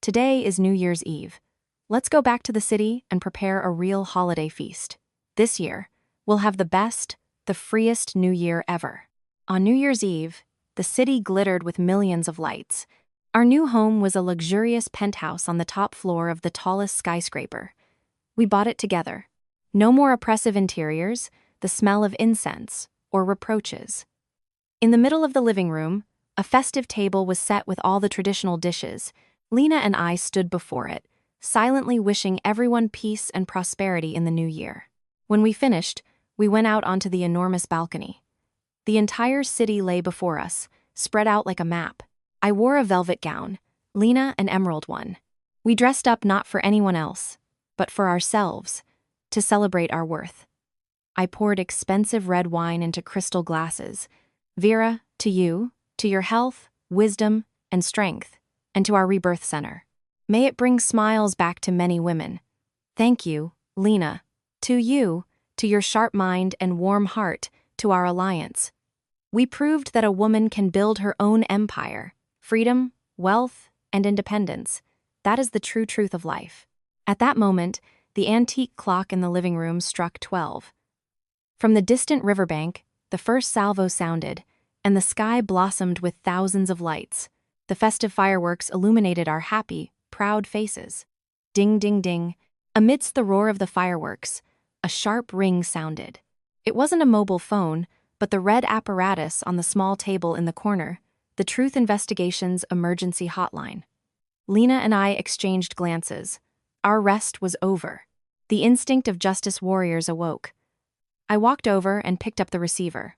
Today is New Year's Eve. Let's go back to the city and prepare a real holiday feast. This year, we'll have the best, the freest New Year ever. On New Year's Eve, the city glittered with millions of lights. Our new home was a luxurious penthouse on the top floor of the tallest skyscraper. We bought it together. No more oppressive interiors, the smell of incense, or reproaches. In the middle of the living room, a festive table was set with all the traditional dishes. Lena and I stood before it, silently wishing everyone peace and prosperity in the new year. When we finished, we went out onto the enormous balcony. The entire city lay before us, spread out like a map. I wore a velvet gown, Lena an emerald one. We dressed up not for anyone else, but for ourselves, to celebrate our worth. I poured expensive red wine into crystal glasses. Vera, to you, to your health, wisdom, and strength, and to our rebirth center. May it bring smiles back to many women. Thank you, Lena. To you, to your sharp mind and warm heart, to our alliance. We proved that a woman can build her own empire, freedom, wealth, and independence. That is the true truth of life. At that moment, the antique clock in the living room struck 12. From the distant riverbank, the first salvo sounded, and the sky blossomed with thousands of lights. The festive fireworks illuminated our happy, proud faces. Ding, ding, ding. Amidst the roar of the fireworks, a sharp ring sounded. It wasn't a mobile phone, but the red apparatus on the small table in the corner, the Truth Investigations emergency hotline. Lena and I exchanged glances. Our rest was over. The instinct of justice warriors awoke. I walked over and picked up the receiver.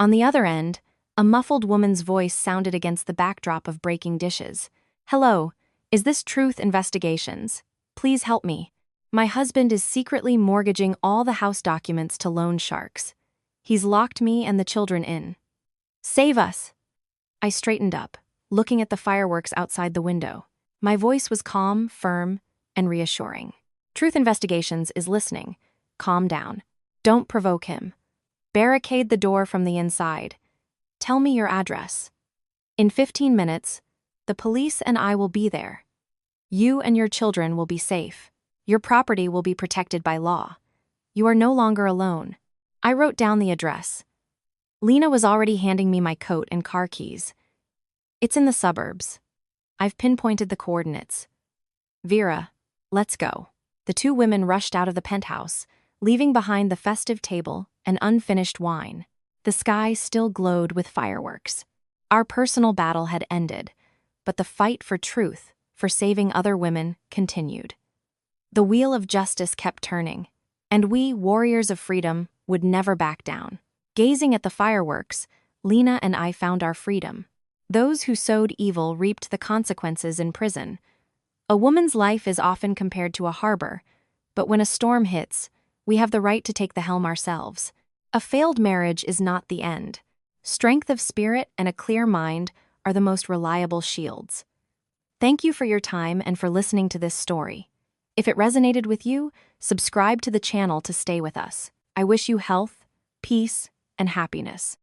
On the other end, a muffled woman's voice sounded against the backdrop of breaking dishes. Hello, is this Truth Investigations? Please help me. My husband is secretly mortgaging all the house documents to loan sharks. He's locked me and the children in. Save us! I straightened up. looking at the fireworks outside the window. My voice was calm, firm, and reassuring. Truth Investigations is listening. Calm down. Don't provoke him. Barricade the door from the inside. Tell me your address. In 15 minutes, the police and I will be there. You and your children will be safe. Your property will be protected by law. You are no longer alone. I wrote down the address. Lena was already handing me my coat and car keys. It's in the suburbs. I've pinpointed the coordinates. Vera, let's go. The two women rushed out of the penthouse, leaving behind the festive table and unfinished wine. The sky still glowed with fireworks. Our personal battle had ended, but the fight for truth, for saving other women, continued. The wheel of justice kept turning, and we, warriors of freedom, would never back down. Gazing at the fireworks, Lena and I found our freedom. Those who sowed evil reaped the consequences in prison. A woman's life is often compared to a harbor, but when a storm hits, we have the right to take the helm ourselves. A failed marriage is not the end. Strength of spirit and a clear mind are the most reliable shields. Thank you for your time and for listening to this story. If it resonated with you, subscribe to the channel to stay with us. I wish you health, peace, and happiness.